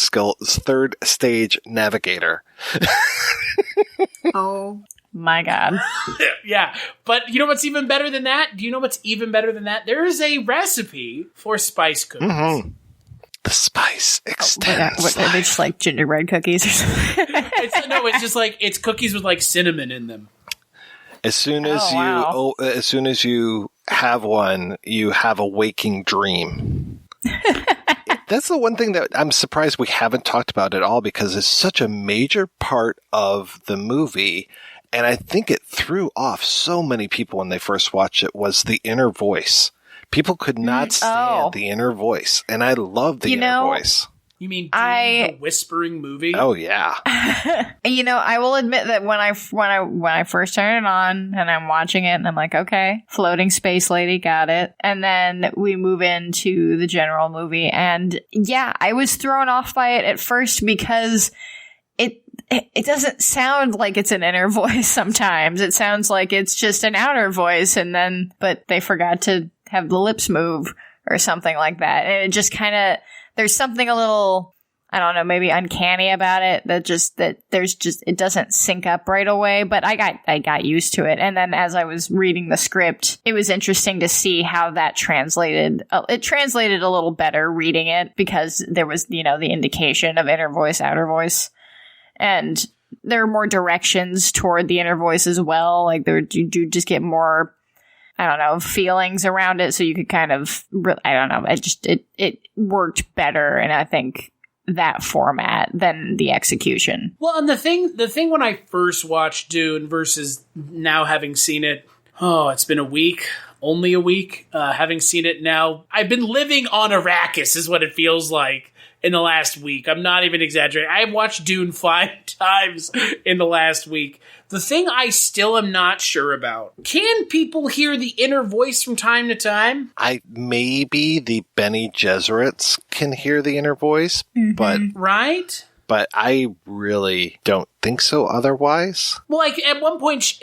stage navigator. Oh my God. Yeah, but you know what's even better than that? Do you know what's even better than that? There is a recipe for spice cookies. Mm-hmm. The spice extends. Are they just like gingerbread cookies or something? It's just like it's cookies with like cinnamon in them. As soon as you have one, you have a waking dream. That's the one thing that I'm surprised we haven't talked about at all, because it's such a major part of the movie. And I think it threw off so many people when they first watched it, was the inner voice. People could not stand the inner voice. And I love the inner voice. You mean Dune, the whispering movie? Oh, yeah. I will admit that when I first turn it on and I'm watching it and I'm like, okay, floating space lady, got it. And then we move into the general movie. And yeah, I was thrown off by it at first because it doesn't sound like it's an inner voice sometimes. It sounds like it's just an outer voice, but they forgot to have the lips move or something like that. And it just kind of, there's something a little, I don't know, maybe uncanny about it it doesn't sync up right away, but I got used to it. And then as I was reading the script, it was interesting to see how that translated. It translated a little better reading it because there was, the indication of inner voice, outer voice. And there are more directions toward the inner voice as well. Like you do just get more, I don't know, feelings around it. So you could kind of, I don't know. It worked better in, I think, that format than the execution. Well, and the thing when I first watched Dune versus now having seen it, it's been a week, only a week, having seen it now. I've been living on Arrakis is what it feels like in the last week. I'm not even exaggerating. I've watched Dune 5 times in the last week. The thing I still am not sure about, can people hear the inner voice from time to time? Maybe the Bene Gesserits can hear the inner voice, but I really don't think so otherwise. Well, like at one point,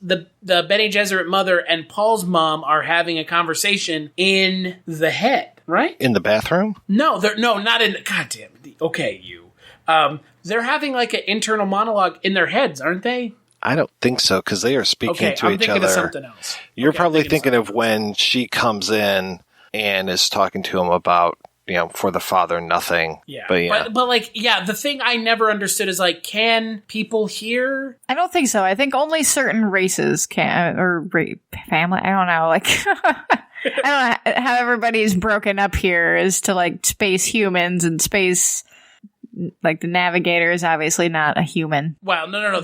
the Bene Gesserit mother and Paul's mom are having a conversation in the head, right? In the bathroom? No, not in. God damn it. Okay, you. They're having like an internal monologue in their heads, aren't they? I don't think so, because they are speaking to each other. I'm thinking of something else. You're probably thinking of when she comes in and is talking to him about, for the father, nothing. Yeah. But the thing I never understood is like, can people hear? I don't think so. I think only certain races can, or family. I don't know. Like, I don't know how everybody's broken up here as to like space humans and space. Like the navigator is obviously not a human. Wow, no.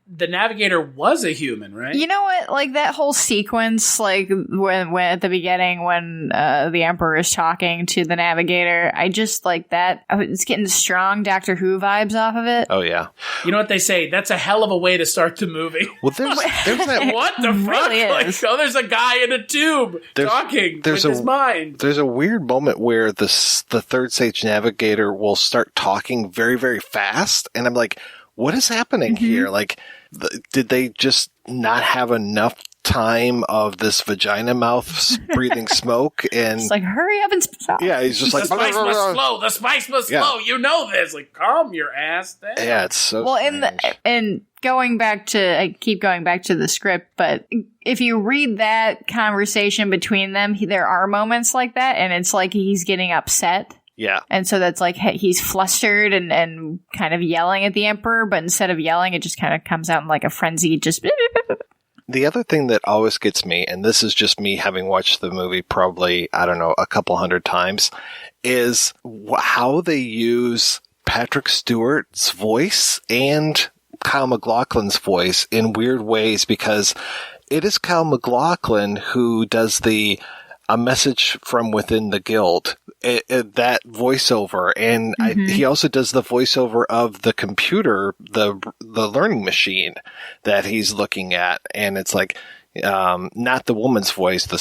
The navigator was a human, right? You know what? Like that whole sequence, like when at the beginning when the Emperor is talking to the navigator, I just like that. It's getting strong Doctor Who vibes off of it. Oh yeah. You know what they say? That's a hell of a way to start the movie. Well, there's that. What the fuck? Really like, there's a guy in a tube talking with his mind. There's a weird moment where the third stage navigator will start talking very, very fast, and I'm like, what is happening here? Like, did they just not have enough time of this vagina mouth breathing smoke? And it's like, hurry up and stop. Yeah, he's just like, the spice must flow. The spice must flow. You know this. Like, calm your ass down. Yeah, it's so. Well, strange. and going back to, I keep going back to the script, but if you read that conversation between them, there are moments like that, and it's like he's getting upset. Yeah. And so that's like he's flustered and kind of yelling at the Emperor, but instead of yelling, it just kind of comes out in like a frenzy, just... The other thing that always gets me, and this is just me having watched the movie probably, I don't know, a couple hundred times, is how they use Patrick Stewart's voice and Kyle MacLachlan's voice in weird ways, because it is Kyle MacLachlan who does a message from within the guild, that voiceover, and he also does the voiceover of the computer, the learning machine that he's looking at, and it's like not the woman's voice, the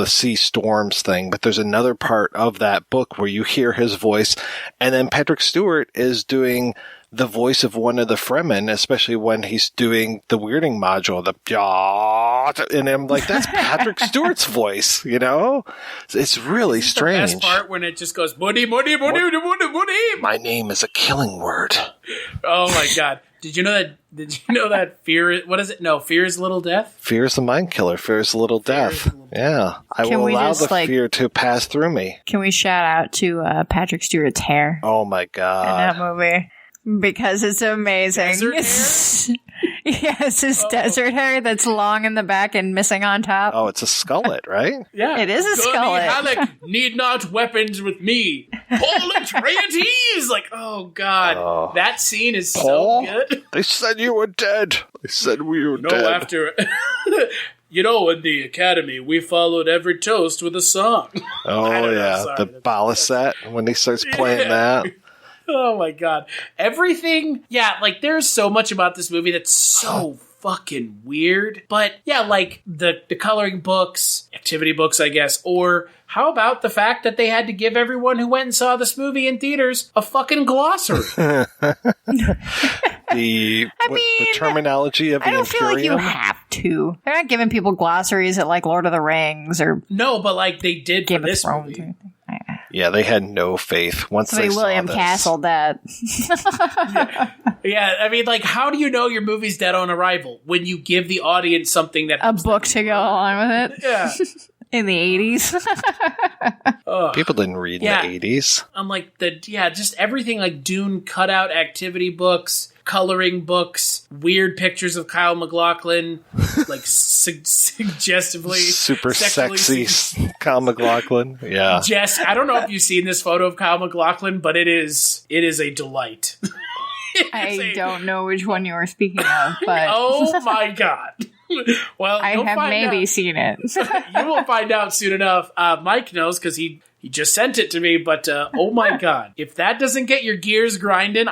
sea storms thing, but there's another part of that book where you hear his voice, and then Patrick Stewart is doing the voice of one of the Fremen, especially when he's doing the weirding module, and I'm like, that's Patrick Stewart's voice, you know? It's really strange. The best part when it just goes, buddy, buddy, buddy, buddy, buddy. My name is a killing word. Oh my God. Did you know that fear, what is it? No, fear is a little death? Fear is the mind killer. Fear is a little death. Yeah. I will allow the fear to pass through me. Can we shout out to Patrick Stewart's hair? Oh my God. In that movie. Because it's amazing. Yes, his desert hair that's long in the back and missing on top. Oh, it's a skullet, right? Yeah. It is a skullet. Halleck need not weapons with me. Paul Atreides! Like, oh God. That scene is Paul? so good. They said you were dead. They said we were dead. After... You know, in the academy, we followed every toast with a song. Oh, yeah. The Balisette, when he starts playing that. Oh my God. Everything. Yeah, like there's so much about this movie that's so fucking weird. But yeah, like the coloring books, activity books, I guess. Or how about the fact that they had to give everyone who went and saw this movie in theaters a fucking glossary? The terminology of the Imperium. I don't feel like you have to. They're not giving people glossaries at like Lord of the Rings or... No, but like they did Game for this of Thrones movie. Yeah, they had no faith once they saw William this. Castle that. Yeah, I mean, like, how do you know your movie's dead on arrival? When you give the audience something that... A book to go along with it? Yeah. In the 80s. People didn't read in the 80s. I'm like, just everything like Dune cutout activity books, coloring books, weird pictures of Kyle MacLachlan, like suggestively... Super sexy Kyle MacLachlan. Yeah. Jess, I don't know if you've seen this photo of Kyle MacLachlan, but it is a delight. I don't know which one you were speaking of, but... Oh my God. Well, I have maybe seen it. You will find out soon enough. Mike knows because he just sent it to me. But oh my God, if that doesn't get your gears grinding,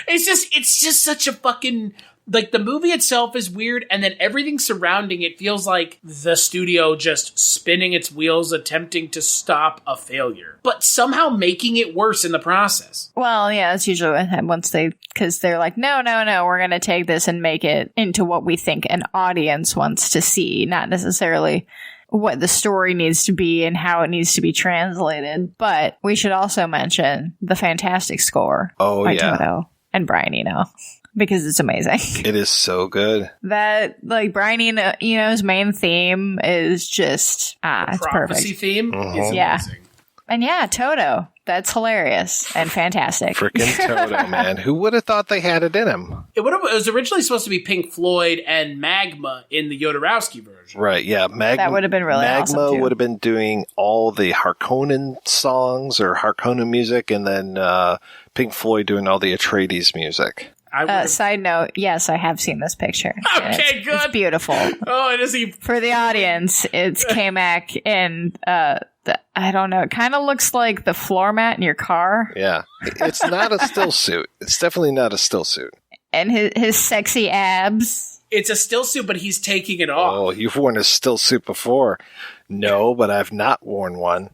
it's just such a fucking, like, the movie itself is weird, and then everything surrounding it feels like the studio just spinning its wheels, attempting to stop a failure, but somehow making it worse in the process. Well, yeah, that's usually what happens because they're like, no, we're going to take this and make it into what we think an audience wants to see, not necessarily what the story needs to be and how it needs to be translated. But we should also mention the fantastic score by Toto and Brian Eno, because it's amazing. It is so good. That, like, Brian Eno's main theme is just, it's perfect. Theme is amazing. And yeah, Toto. That's hilarious and fantastic. Freaking Toto, man. Who would have thought they had it in him? It was originally supposed to be Pink Floyd and Magma in the Jodorowsky version. Right, yeah. That would have been really awesome, Magma would have been doing all the Harkonnen songs or Harkonnen music, and then Pink Floyd doing all the Atreides music. Side note, yes, I have seen this picture. Okay, good. It's beautiful. Oh, it is. For the audience, it's K-Mac in, I don't know, it kind of looks like the floor mat in your car. Yeah. It's not a still suit. It's definitely not a still suit. And his sexy abs. It's a still suit, but he's taking it off. Oh, you've worn a still suit before. No, but I've not worn one.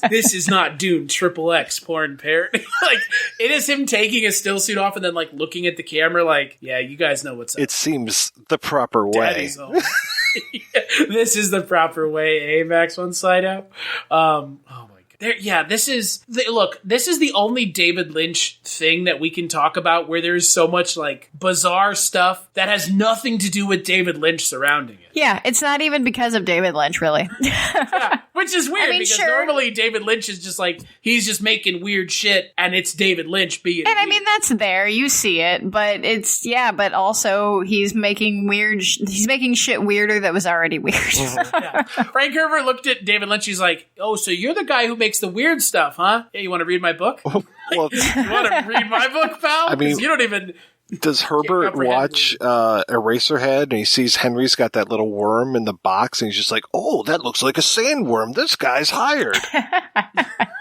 This is not Dune XXX porn parody. Like, it is him taking a still suit off and then, like, looking at the camera like, yeah, you guys know what's up. It seems the proper way. Daddy's home. This is the proper way, Max one side out. Oh my God. This is the only David Lynch thing that we can talk about where there's so much, like, bizarre stuff that has nothing to do with David Lynch surrounding it. Yeah, it's not even because of David Lynch, really. Yeah, Which is weird because normally David Lynch is just like, he's just making weird shit and it's David Lynch being And weird. I mean, that's there. You see it. But but also he's making he's making shit weirder that was already weird. Yeah. Frank Herbert looked at David Lynch. He's like, oh, so you're the guy who makes the weird stuff, huh? Hey, you want to read my book? Well, you want to read my book, pal? I mean, you don't even... Does Herbert watch Eraserhead and he sees Henry's got that little worm in the box and he's just like, oh, that looks like a sandworm. This guy's hired.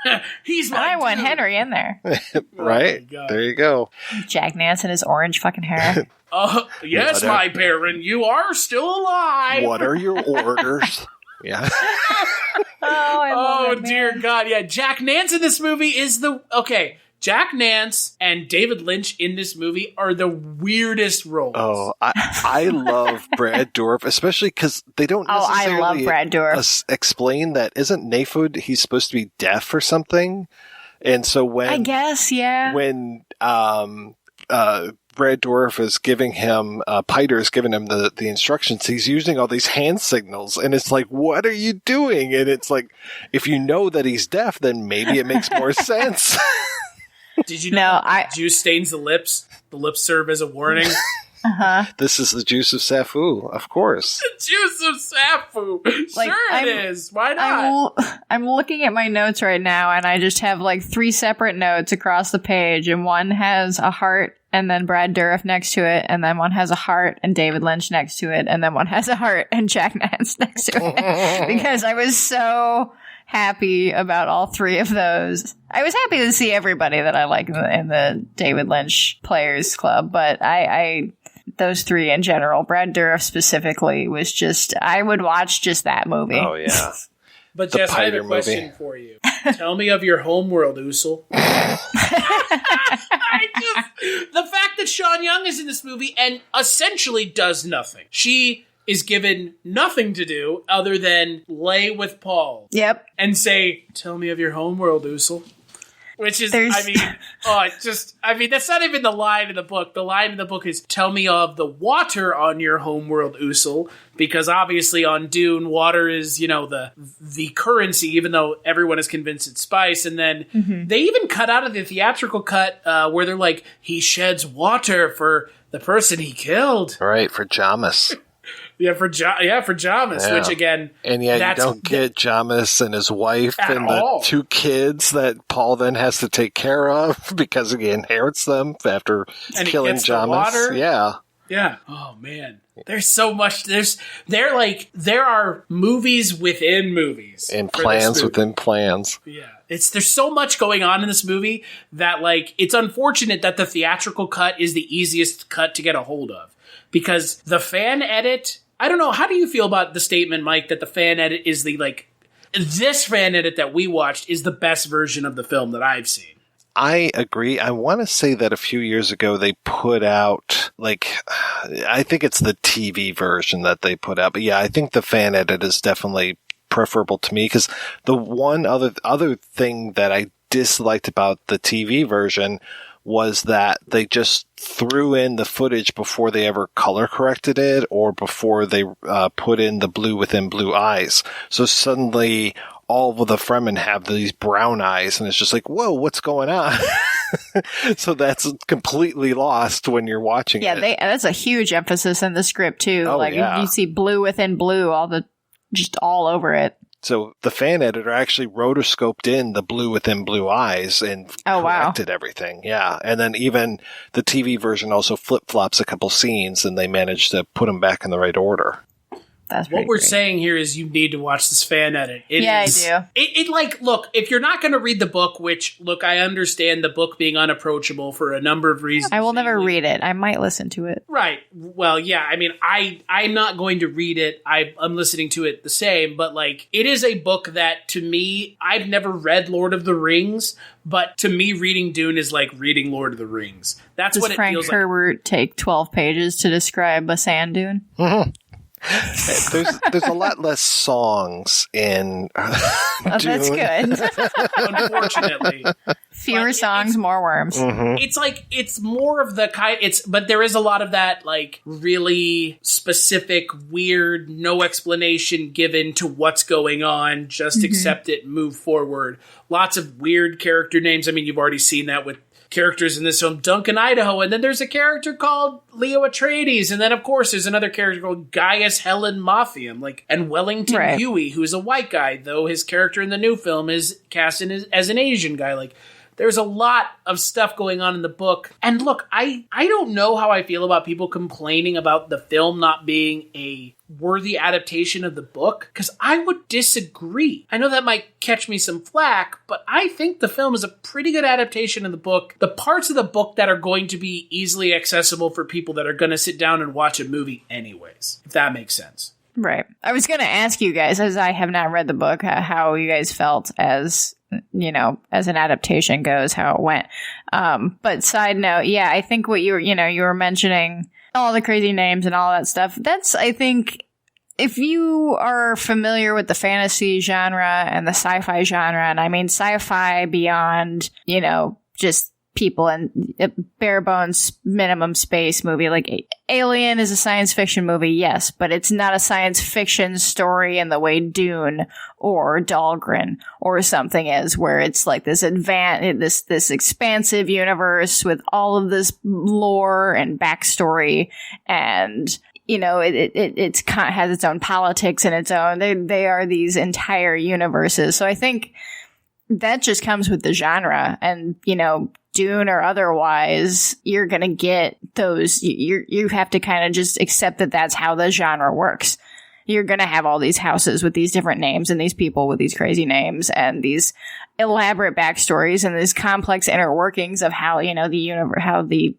I want Henry in there. Right? Oh there you go. Jack Nance and his orange fucking hair. Yes, my Baron, you are still alive. What are your orders? Yeah. Oh, dear God. Yeah, Jack Nance in this movie is okay. Jack Nance and David Lynch in this movie are the weirdest roles. Oh, I love Brad Dourif, especially because they don't necessarily I love Brad Dourif. Explain that isn't Nafud, he's supposed to be deaf or something? And so when... I guess, yeah. When Brad Dourif is giving him, Piter is giving him the instructions, he's using all these hand signals, and it's like, what are you doing? And it's like, if you know that he's deaf, then maybe it makes more sense. Did you know juice stains the lips? The lips serve as a warning. This is the juice of Safu, of course. The juice of Safu. Sure it is. Why not? I'm looking at my notes right now, and I just have like 3 separate notes across the page, and one has a heart and then Brad Dourif next to it, and then one has a heart and David Lynch next to it, and then one has a heart and Jack Nance next to it. Because I was so happy about all 3 of those. I was happy to see everybody that I like in the David Lynch Players Club, but I those 3 in general, Brad Dourif specifically, was just, I would watch just that movie. Oh, yeah. But Jess, I have a question for you. Tell me of your homeworld, Usul. The fact that Sean Young is in this movie and essentially does nothing. She is given nothing to do other than lay with Paul. Yep. And say, tell me of your homeworld, Usul. Which is, that's not even the line in the book. The line in the book is, tell me of the water on your homeworld, Usul. Because obviously on Dune, water is, the currency, even though everyone is convinced it's spice. And then they even cut out of the theatrical cut where they're like, he sheds water for the person he killed. Right, for Jamis. For Jamis, which again... And you don't get Jamis and his wife and the 2 kids that Paul then has to take care of because he inherits them after killing Jamis. Yeah. Yeah. Oh, man. There's so much... There are movies within movies. And plans within plans. Yeah. There's so much going on in this movie that, it's unfortunate that the theatrical cut is the easiest cut to get a hold of. Because the fan edit... I don't know. How do you feel about the statement, Mike, that the fan edit is this fan edit that we watched is the best version of the film that I've seen? I agree. I want to say that a few years ago they put out, I think it's the TV version that they put out. But yeah, I think the fan edit is definitely preferable to me because the one other thing that I disliked about the TV version was that they just threw in the footage before they ever color corrected it or before they put in the blue within blue eyes. So suddenly all of the Fremen have these brown eyes and it's just like, whoa, what's going on? So that's completely lost when you're watching it. Yeah, that's a huge emphasis in the script too. Oh, yeah. You see blue within blue, just all over it. So the fan editor actually rotoscoped in the blue within blue eyes and corrected everything. Yeah. And then even the TV version also flip-flops a couple scenes and they managed to put them back in the right order. That's what we're saying here is you need to watch this fan edit. I do. Look, if you're not going to read the book, which, look, I understand the book being unapproachable for a number of reasons. I will never read it. I might listen to it. Right. Well, yeah. I mean, I'm not going to read it. I'm listening to it the same. But, it is a book that, to me, I've never read Lord of the Rings. But to me, reading Dune is like reading Lord of the Rings. That's what it feels like. Does Frank Herbert take 12 pages to describe a sand dune? Mm-hmm. There's a lot less songs in Dune. That's good. Unfortunately. Fewer songs, more worms. Mm-hmm. It's like, it's more of the kind, but there is a lot of that, like, really specific, weird, no explanation given to what's going on, just accept it, move forward. Lots of weird character names. I mean, you've already seen that with characters in this film, Duncan, Idaho, and then there's a character called Leo Atreides, and then of course there's another character called Gaius Helen Mophiam, and Wellington Huey, who's a white guy, though his character in the new film is cast as an Asian guy. Like, there's a lot of stuff going on in the book. And look, I don't know how I feel about people complaining about the film not being a worthy adaptation of the book, because I would disagree. I know that might catch me some flack, but I think the film is a pretty good adaptation of the book. The parts of the book that are going to be easily accessible for people that are going to sit down and watch a movie anyways, if that makes sense. Right. I was going to ask you guys, as I have not read the book, how you guys felt as, as an adaptation goes, how it went. But side note, yeah, I think what you were mentioning, all the crazy names and all that stuff. That's, I think, if you are familiar with the fantasy genre and the sci-fi genre, and I mean sci-fi beyond, just people in a bare bones minimum space movie, like Alien is a science fiction movie, yes, but it's not a science fiction story in the way Dune or Dahlgren or something is, where it's like this this expansive universe with all of this lore and backstory, and it has its own politics and its own. They are these entire universes. So I think that just comes with the genre, and Dune or otherwise, you're gonna get those. You have to kind of just accept that that's how the genre works. You're gonna have all these houses with these different names and these people with these crazy names and these elaborate backstories and these complex inner workings of how the universe, how the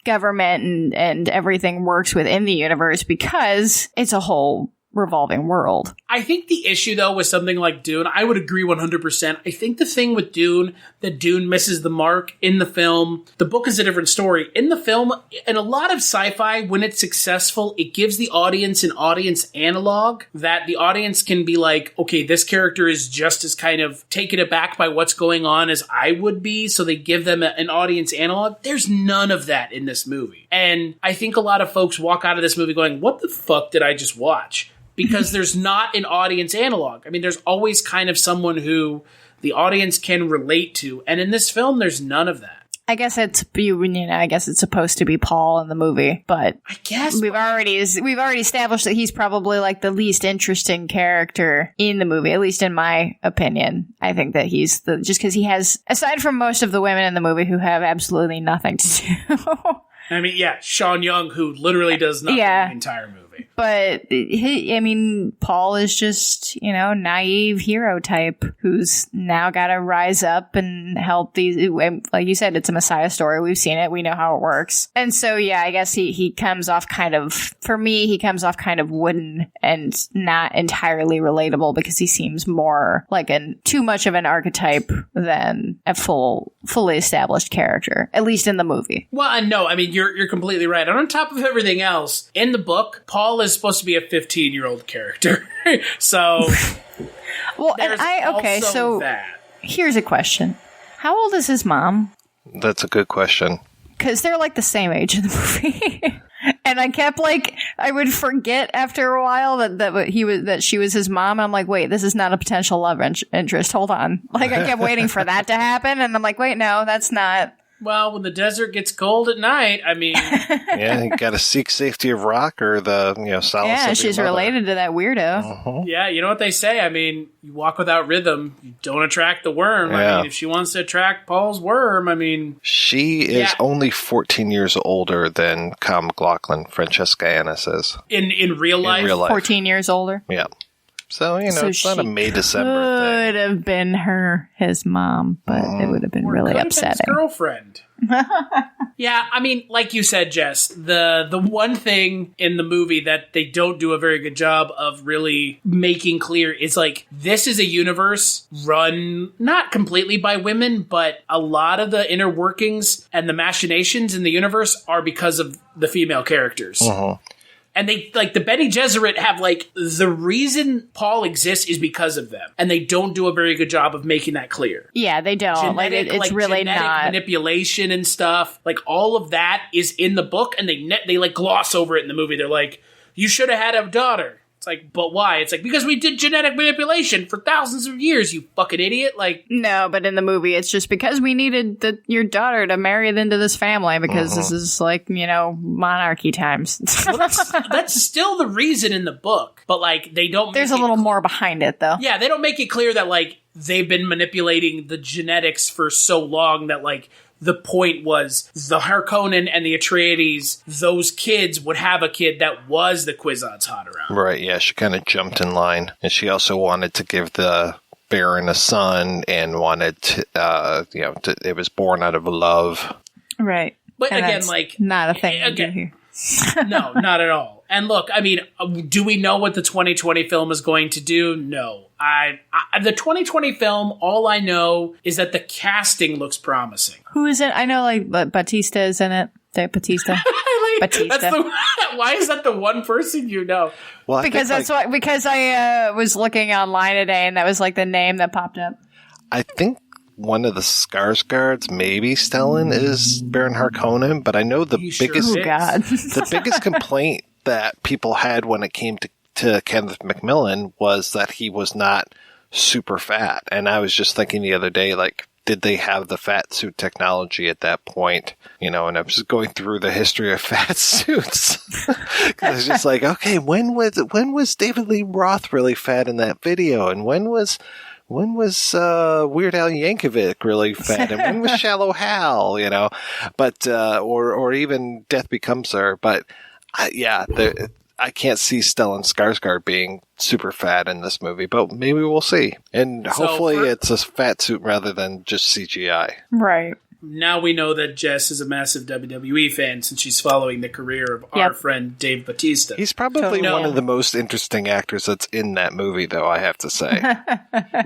government and everything works within the universe, because it's a whole revolving world. I think the issue, though, with something like Dune, I would agree 100%. I think the thing with Dune, that Dune misses the mark in the film. The book is a different story. In the film, and a lot of sci-fi, when it's successful, it gives the audience an audience analog that the audience can be like, okay, this character is just as kind of taken aback by what's going on as I would be, so they give them an audience analog. There's none of that in this movie. And I think a lot of folks walk out of this movie going, what the fuck did I just watch? Because there's not an audience analog. I mean, there's always kind of someone who the audience can relate to. And in this film, there's none of that. I guess it's supposed to be Paul in the movie, but I guess we've already established that he's probably like the least interesting character in the movie, at least in my opinion. I think that he's just because he has, aside from most of the women in the movie who have absolutely nothing to do. I mean, yeah, Sean Young, who literally does nothing in the entire movie. But Paul is just, naive hero type who's now got to rise up and help these. Like you said, it's a Messiah story. We've seen it. We know how it works. And so, yeah, I guess he comes off kind of, for me, he comes off kind of wooden and not entirely relatable, because he seems more like too much of an archetype than a fully established character, at least in the movie. Well, no, I mean, you're completely right. And on top of everything else, in the book, Paul is supposed to be a 15-year-old character. So, well, and so that. Here's a question. How old is his mom? That's a good question. Because they're like the same age in the movie. And I kept I would forget after a while that she was his mom. And I'm like, wait, this is not a potential love interest. Hold on. I kept waiting for that to happen. And I'm like, wait, no, that's not. Well, when the desert gets cold at night, I mean... Yeah, you gotta seek safety of rock or the, solace of Yeah, she's your mother. related to that weirdo. Uh-huh. Yeah, you know what they say? I mean, you walk without rhythm, you don't attract the worm. Yeah. I mean, if she wants to attract Paul's worm, I mean... She is only 14 years older than Kyle MacLachlan, Francesca Anna says. In real life? In real life. 14 years olher? Yeah. So, it's not a May-December thing. Could have been his mom, but it would have been really upsetting. His girlfriend. Yeah, I mean, like you said, Jess, the one thing in the movie that they don't do a very good job of really making clear is this is a universe run not completely by women, but a lot of the inner workings and the machinations in the universe are because of the female characters. Uh-huh. And they, like, the Bene Gesserit have, like, the reason Paul exists is because of them. And they don't do a very good job of making that clear. Yeah, they don't. It's really genetic not. Manipulation and stuff. Like, all of that is in the book, and they like, gloss over it in the movie. They're like, you should have had a daughter. It's like, but why? It's like, because we did genetic manipulation for thousands of years, you fucking idiot. Like, no, but in the movie, it's just because we needed your daughter to marry into this family because this is like, monarchy times. Well, that's still the reason in the book, but like, they don't. There's a little more behind it, though. Yeah, they don't make it clear that like they've been manipulating the genetics for so long that like. The point was the Harkonnen and the Atreides, those kids would have a kid that was the Kwisatz Haderach. Right, yeah, she kind of jumped in line. And she also wanted to give the Baron a son and wanted to, it was born out of love. Right. But and again, like... not a thing to do here. No, not at all. And look, I mean, do we know what the 2020 film is going to do? No. The 2020 film, all I know is that the casting looks promising. Who is it? I know, like, Batista is in it. Batista. Batista. Why is that the one person you know? Well, because I was looking online today, and that was like the name that popped up. I think one of the Skarsgårds, maybe Stellan, is Baron Harkonnen, but I know the biggest the biggest complaint that people had when it came to Kenneth McMillan was that he was not super fat. And I was just thinking the other day, like, did they have the fat suit technology at that point? And I was just going through the history of fat suits. Cause I was just like, okay, when was David Lee Roth really fat in that video? And when was Weird Al Yankovic really fat? And when was Shallow Hal, but, or even Death Becomes Her. But I can't see Stellan Skarsgård being super fat in this movie, but maybe we'll see. And hopefully it's a fat suit rather than just CGI. Right. Now we know that Jess is a massive WWE fan since she's following the career of our friend Dave Bautista. He's probably one of the most interesting actors that's in that movie, though, I have to say.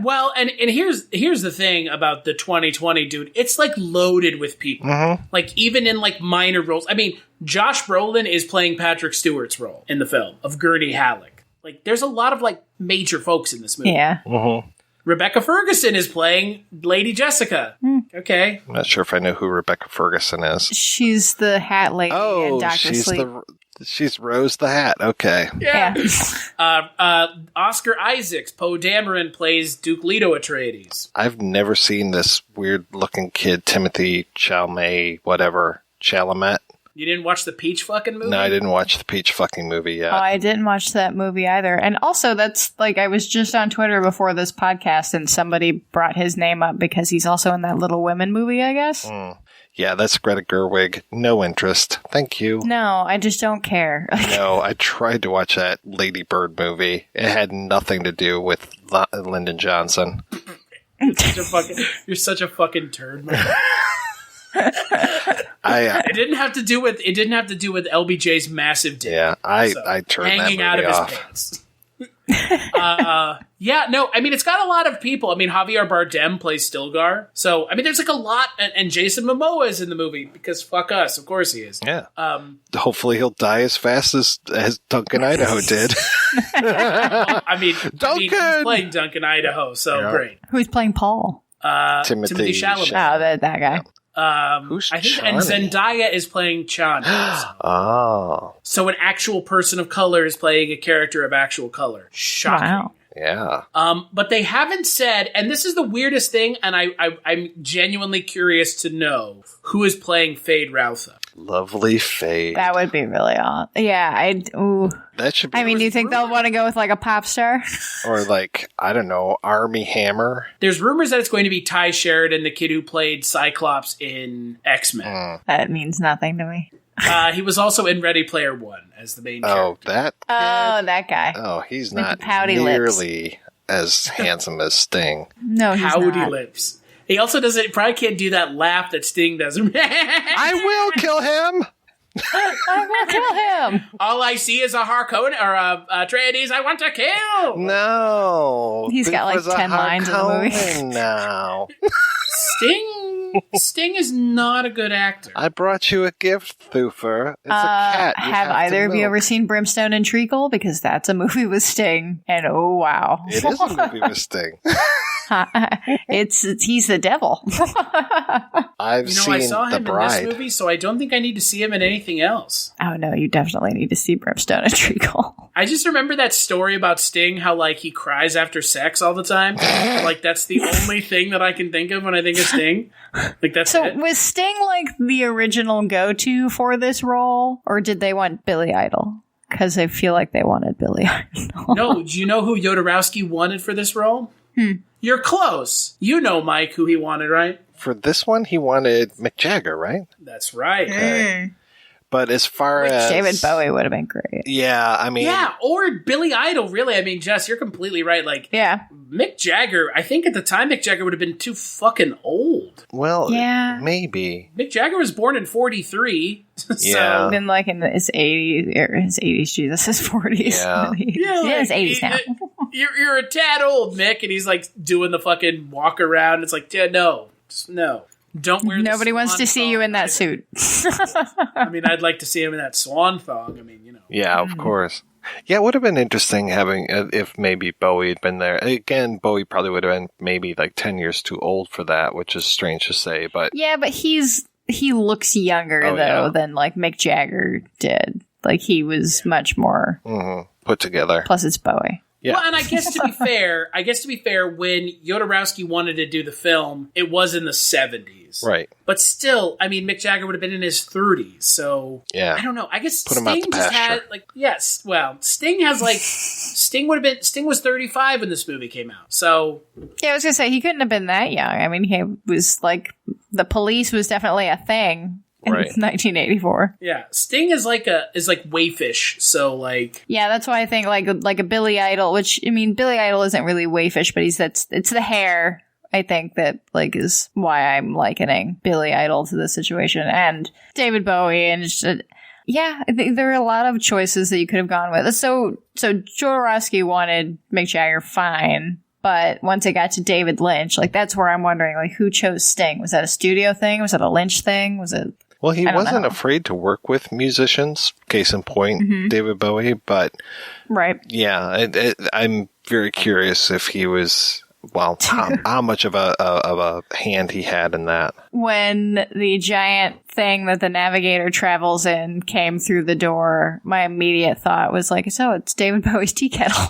Well, and here's the thing about the 2020 dude. It's like loaded with people. Mm-hmm. Like even in like minor roles. I mean, Josh Brolin is playing Patrick Stewart's role in the film of Gurney Halleck. Like there's a lot of like major folks in this movie. Yeah. Mm-hmm. Rebecca Ferguson is playing Lady Jessica. Okay. I'm not sure if I know who Rebecca Ferguson is. She's the hat lady in Dr. Sleep. She's Rose the Hat. Okay. Yeah. Oscar Isaacs, Poe Dameron plays Duke Leto Atreides. I've never seen this weird-looking kid, Timothy Chalamet, Chalamet. You didn't watch the Peach fucking movie? No, I didn't watch the Peach fucking movie yet. Oh, I didn't watch that movie either. And also, that's like, I was just on Twitter before this podcast and somebody brought his name up because he's also in that Little Women movie, I guess. Yeah, that's Greta Gerwig. No interest. Thank you. No, I just don't care. No, I tried to watch that Lady Bird movie. It had nothing to do with Lyndon Johnson. You're such a fucking turd, man. It didn't have to do with LBJ's massive dick. Yeah, I turned hanging that movie out of off. his pants. Yeah, no, I mean it's got a lot of people. I mean Javier Bardem plays Stilgar, so I mean there's like a lot, and Jason Momoa is in the movie because fuck us, of course he is. Yeah. Hopefully he'll die as fast as Duncan Idaho did. I mean he's playing Duncan Idaho, so great. Who's playing Paul? Timothy Chalamet. Oh, that guy. Who's I think, Chani? and Zendaya is playing Chani. Oh. So an actual person of color is playing a character of actual color. Shocking. Wow. Yeah. But they haven't said, and this is the weirdest thing, and I'm genuinely curious to know who is playing Fade Routha. Lovely Fade. That would be really odd. Yeah, That should be. I mean, do you think they'll want to go with like a pop star? Or like, I don't know, Armie Hammer? There's rumors that it's going to be Ty Sheridan, the kid who played Cyclops in X-Men. That means nothing to me. He was also in Ready Player One as the main character. That kid? Oh, that guy. Oh, he's With not the pouty nearly lips. as handsome as Sting. No, he's Pouty not. lips. He also probably can't do that laugh that Sting does. I will kill him! I will kill him. All I see is a Harkonnen or a Atreides I want to kill. No. He's got like 10 lines in the movie. Now. Sting. Sting is not a good actor. I brought you a gift, Thoofer. It's a cat. You have either of you milk. ever seen Brimstone and Treacle? Because that's a movie with Sting, and oh wow, It is a movie with Sting. He's the devil. I've seen I saw The him Bride. in this movie, so I don't think I need to see him in anything else. Oh no, you definitely need to see Brimstone and Treacle. I just remember that story about Sting, how like he cries after sex all the time. Like that's the only thing that I can think of when I think of Sting. Like that's So it. was Sting like the original go-to for this role, or did they want Billy Idol? Because I feel like they wanted Billy Idol. No, do you know who Jodorowsky wanted for this role? You're close. You know, Mike, who he wanted, right? For this one, he wanted Mick Jagger, right? That's right. Okay. But as far as... David Bowie would have been great. Yeah, I mean... Yeah, or Billy Idol, really. I mean, Jess, you're completely right. Like, Yeah. Mick Jagger, I think at the time Mick Jagger would have been too fucking old. Well, Yeah. maybe. Mick Jagger was born in 43. Yeah. Been like in his 80s, Jesus, his 40s. Yeah. Yeah, his 80s now. You're a tad old, Mick, and he's like doing the fucking walk around. It's like, yeah, no. Just no. Don't wear the Nobody wants swan to see thong you in that either. suit. I mean, I'd like to see him in that swan thong. I mean, you know. Yeah, of course. Yeah, it would have been interesting having, if maybe Bowie had been there. Again, Bowie probably would have been maybe like 10 years too old for that, which is strange to say, but... Yeah, but he looks younger, though, than like Mick Jagger did. Like, he was much more put together. Plus, it's Bowie. Yeah. Well, and I guess to be fair, when Jodorowsky wanted to do the film, it was in the 70s. Right. But still, I mean, Mick Jagger would have been in his 30s, so Yeah. I don't know. I guess Put him out Sting to just pasture. had like Sting has like Sting was 35 when this movie came out. So Yeah, I was gonna say, he couldn't have been that young. I mean, he was like, the police was definitely a thing in Right. 1984. yeah, Sting is like wayfish. So like Yeah, that's why I think like a Billy Idol, which, I mean, Billy Idol isn't really wayfish, but it's the hair, I think, that like is why I'm likening Billy Idol to this situation, and David Bowie, and it's just, yeah, I think there are a lot of choices that you could have gone with. So Jodorowsky wanted Mick Jagger, fine. But once it got to David Lynch, like, that's where I'm wondering, like, who chose Sting? Was that a studio thing? Was that a Lynch thing? Was it... Well, he I don't wasn't know. afraid to work with musicians, case in point, David Bowie, but Right. yeah, I'm very curious if he was, well, how much of a hand he had in that. When the giant thing that the navigator travels in came through the door, my immediate thought was like, so it's David Bowie's tea kettle.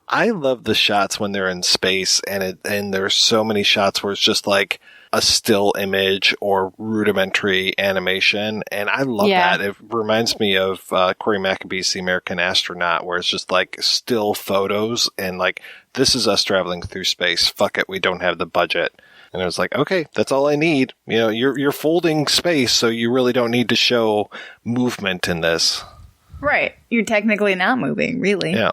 I love the shots when they're in space, and there's so many shots where it's just like a still image or rudimentary animation, and I love Yeah. that. It reminds me of Corey McAbee's The American Astronaut, where it's just like still photos, and like, this is us traveling through space. Fuck it, we don't have the budget. And I was like, okay, that's all I need. You know, you're folding space, so you really don't need to show movement in this. Right. You're technically not moving, really. Yeah.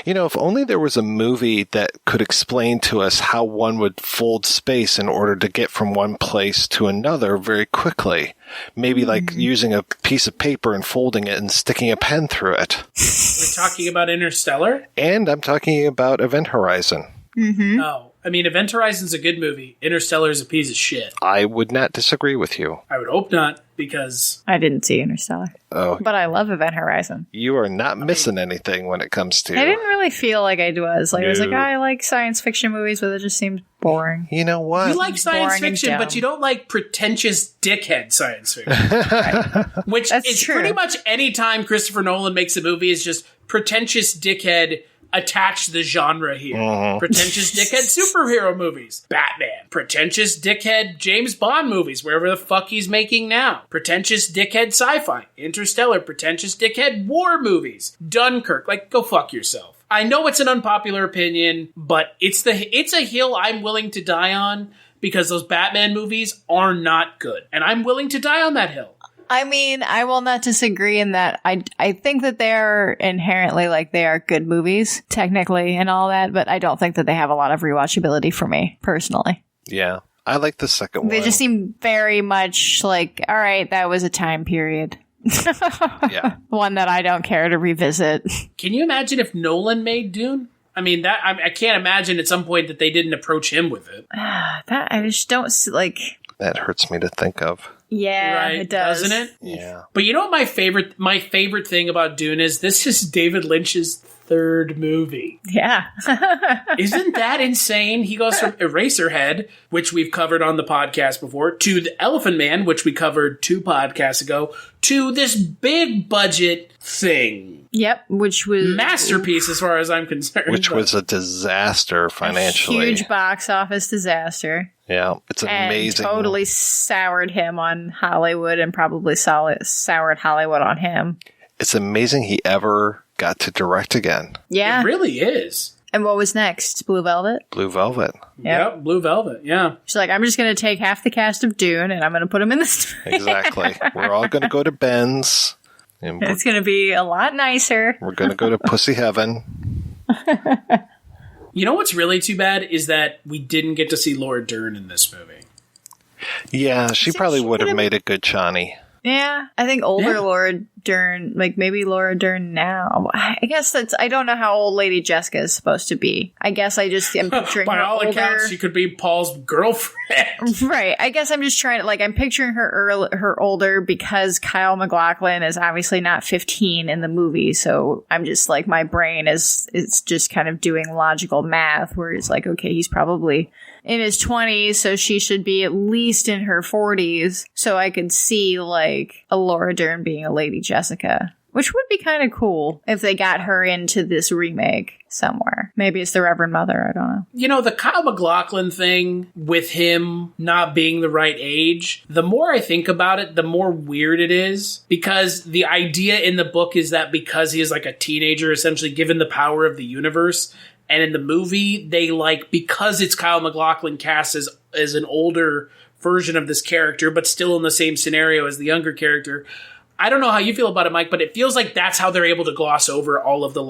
You know, if only there was a movie that could explain to us how one would fold space in order to get from one place to another very quickly. Maybe like using a piece of paper and folding it and sticking a pen through it. we're talking about Interstellar. And I'm talking about Event Horizon. No, I mean Event Horizon's a good movie. Interstellar is a piece of shit. I would not disagree with you. I would hope not, because I didn't see Interstellar. Oh, But I love Event Horizon. you are not missing anything when it comes to... I didn't really feel like I was. Like, I was like, No. I like science fiction movies, but it just seemed boring. You know what? you like science boring and fiction, dumb. but you don't like pretentious dickhead science fiction. Which That's is true. pretty much any time Christopher Nolan makes a movie is just pretentious dickhead attach the genre here. Pretentious dickhead superhero movies. Batman. Pretentious dickhead James Bond movies, wherever the fuck he's making now. Pretentious dickhead sci-fi. Interstellar. Pretentious dickhead war movies. Dunkirk. Like, go fuck yourself. I know it's an unpopular opinion, but it's a hill I'm willing to die on because those Batman movies are not good. And I'm willing to die on that hill. I mean, I will not disagree in that. I think that they're inherently, like, they are good movies, technically, and all that, but I don't think that they have a lot of rewatchability for me, personally. Yeah. I like the second one. They just seem very much like, all right, that was a time period. Yeah. One that I don't care to revisit. Can you imagine if Nolan made Dune? I mean, that I can't imagine at some point that they didn't approach him with it. That I just don't see, like. That hurts me to think of. Yeah, right, it does. Doesn't it? Yeah. But you know what my favorite thing about Dune is? This is David Lynch's third movie. Yeah. Isn't that insane? He goes from Eraserhead, which we've covered on the podcast before, to The Elephant Man, which we covered 2 podcasts ago, to this big budget thing. Yep, which was... masterpiece as far as I'm concerned. Which was a disaster financially. A huge box office disaster. Yeah, it's amazing. And totally soured him on Hollywood and probably soured Hollywood on him. It's amazing he ever got to direct again. Yeah. It really is. And what was next? Blue Velvet? Blue Velvet. Yep, Blue Velvet, yeah. She's like, I'm just going to take half the cast of Dune and I'm going to put them in this. Exactly. We're all going to go to Ben's. And it's going to be a lot nicer. We're going to go to Pussy Heaven. You know what's really too bad is that we didn't get to see Laura Dern in this movie. Yeah, she probably would have made a good Chani. Yeah, I think older Laura Dern, like maybe Laura Dern now. I guess I don't know how old Lady Jessica is supposed to be. I guess I just am picturing By her all older. accounts, she could be Paul's girlfriend. Right. I guess I'm just trying to, I'm picturing her older because Kyle MacLachlan is obviously not 15 in the movie. So I'm just my brain is just kind of doing logical math where it's like, okay, he's probably in his 20s, so she should be at least in her 40s. So I could see a Laura Dern being a Lady Jessica, which would be kind of cool if they got her into this remake somewhere. Maybe it's the Reverend Mother. I don't know. You know, the Kyle MacLachlan thing with him not being the right age, the more I think about it, the more weird it is. Because the idea in the book is that because he is a teenager, essentially given the power of the universe, and in the movie, they because it's Kyle MacLachlan cast as an older version of this character, but still in the same scenario as the younger character. I don't know how you feel about it, Mike, but it feels like that's how they're able to gloss over all of the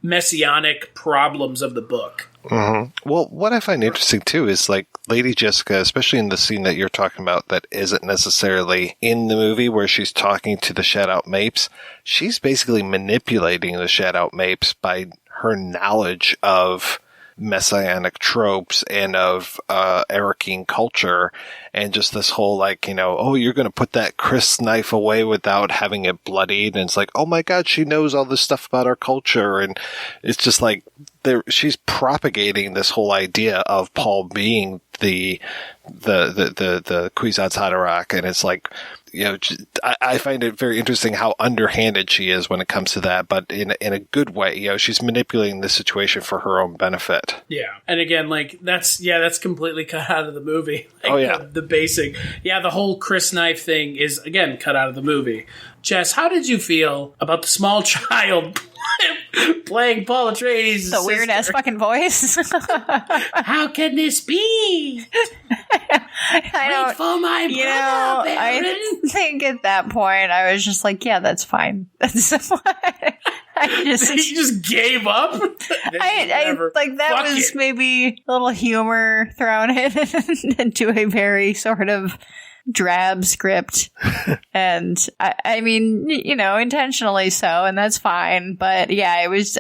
messianic problems of the book. Mm-hmm. Well, what I find interesting too is Lady Jessica, especially in the scene that you're talking about that isn't necessarily in the movie where she's talking to the Shadout Mapes, she's basically manipulating the Shadout Mapes by her knowledge of messianic tropes and of Arakeen culture, and just this whole oh, you're going to put that Chris knife away without having it bloodied, and it's oh my god, she knows all this stuff about our culture, and it's just she's propagating this whole idea of Paul being the Kwisatz Haderach, and it's I find it very interesting how underhanded she is when it comes to that, but in a good way. She's manipulating the situation for her own benefit. Yeah, and again, that's completely cut out of the movie. Oh yeah, the basic, the whole Chris knife thing is again cut out of the movie. Jess, how did you feel about the small child playing Paul Atreides' the weird ass fucking voice? How can this be? I don't. For my brother, I think at that point I was just yeah, that's fine. That's he just gave up. That was maybe a little humor thrown into a very sort of drab script, and I mean, intentionally so, and that's fine. But yeah, it was.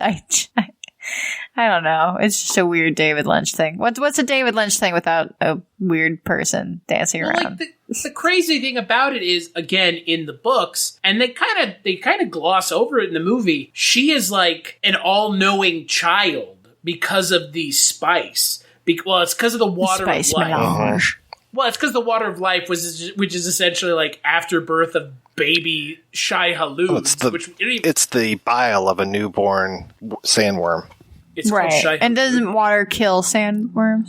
I don't know. It's just a weird David Lynch thing. What's a David Lynch thing without a weird person dancing around? The crazy thing about it is, again, in the books, and they kind of gloss over it in the movie, she is an all-knowing child because of the spice. It's because of the water of life. Melange. Well, it's because the water of life which is essentially afterbirth of baby Shai-Halud. It's the bile of a newborn sandworm. It's called Shai-Halud. And doesn't water kill sandworms?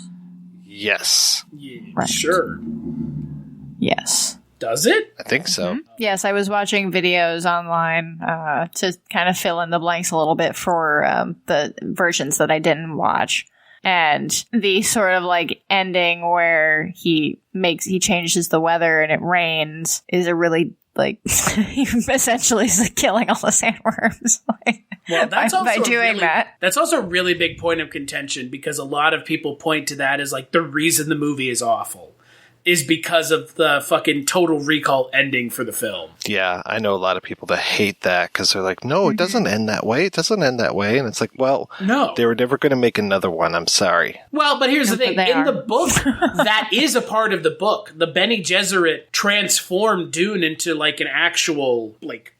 Yes. Yeah, right. Sure. Yes. Does it? I think so. Mm-hmm. Yes, I was watching videos online to kind of fill in the blanks a little bit for the versions that I didn't watch. And the sort of ending where he changes the weather and it rains is a really he essentially is killing all the sandworms by doing that. That's also a really big point of contention because a lot of people point to that as the reason the movie is awful is because of the fucking Total Recall ending for the film. Yeah, I know a lot of people that hate that because they're like, no, it doesn't end that way. It doesn't end that way. And it's like, well, no, they were never going to make another one. I'm sorry. Well, but here's the thing. In the book, that is a part of the book. The Bene Gesserit transformed Dune into like an actual like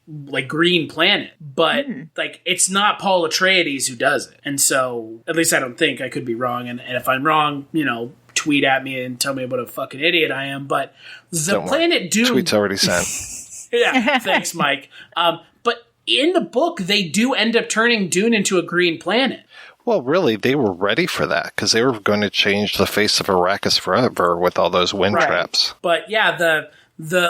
green planet. But like it's not Paul Atreides who does it. And so, at least I don't think. I could be wrong. And if I'm wrong, tweet at me and tell me what a fucking idiot I am. But the planet Dune... Tweet's already sent. Yeah, thanks, Mike. But in the book, they do end up turning Dune into a green planet. Well, really, they were ready for that because they were going to change the face of Arrakis forever with all those wind traps. But yeah,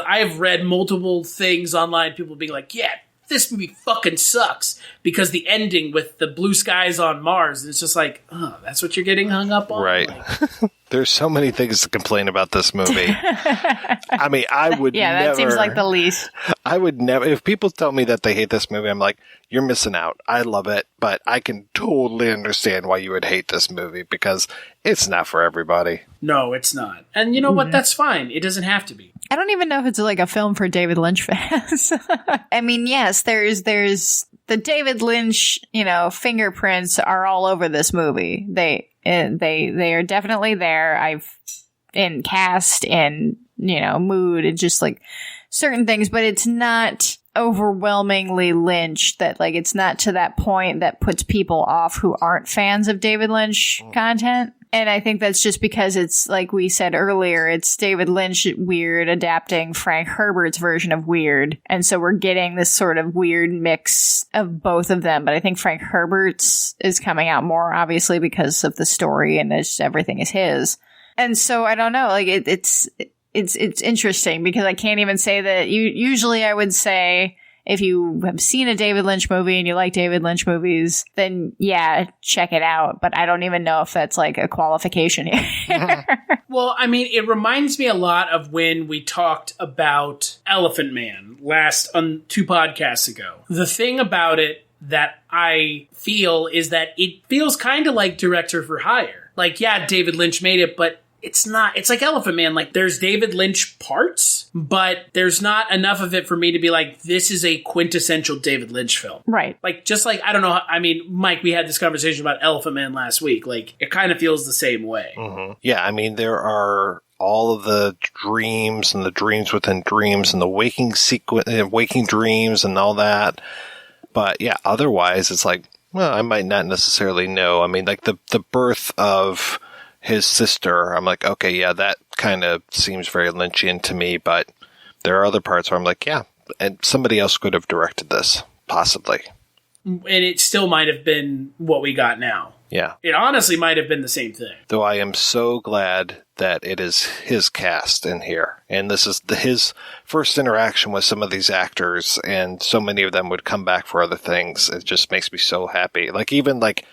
I've read multiple things online, people being like, yeah, this movie fucking sucks because the ending with the blue skies on Mars, it's just like, oh, that's what you're getting hung up on? Right. Like, there's so many things to complain about this movie. I mean, I would never... Yeah, that seems like the least. I would never... If people tell me that they hate this movie, I'm like, you're missing out. I love it, but I can totally understand why you would hate this movie because it's not for everybody. No, it's not. And you know what? That's fine. It doesn't have to be. I don't even know if it's like a film for David Lynch fans. I mean, yes, there's the David Lynch, fingerprints are all over this movie. They are definitely there. In cast, in, mood, and just like certain things, but it's not overwhelmingly Lynch that like, it's not to that point that puts people off who aren't fans of David Lynch content. And I think that's just because it's, like we said earlier, it's David Lynch weird adapting Frank Herbert's version of weird. And so we're getting this sort of weird mix of both of them. But I think Frank Herbert's is coming out more, obviously, because of the story and everything is his. And so I don't know, like it's interesting because I can't even say that usually I would say, if you have seen a David Lynch movie and you like David Lynch movies, then yeah, check it out. But I don't even know if that's like a qualification here. Well, I mean, it reminds me a lot of when we talked about Elephant Man on 2 podcasts ago. The thing about it that I feel is that it feels kind of like Director for Hire. Like, yeah, David Lynch made it, but it's not. It's like Elephant Man. Like, there's David Lynch parts, but there's not enough of it for me to be like, this is a quintessential David Lynch film. Right. Like, just like, I don't know. I mean, Mike, we had this conversation about Elephant Man last week. Like, it kind of feels the same way. Mm-hmm. Yeah, I mean, there are all of the dreams and the dreams within dreams and the waking dreams and all that. But yeah, otherwise, it's like, well, I might not necessarily know. I mean, like the birth of his sister, I'm like, okay, yeah, that kind of seems very Lynchian to me, but there are other parts where I'm like, yeah, and somebody else could have directed this, possibly. And it still might have been what we got now. Yeah. It honestly might have been the same thing. Though I am so glad that it is his cast in here. And this is his first interaction with some of these actors, and so many of them would come back for other things. It just makes me so happy. Like, even like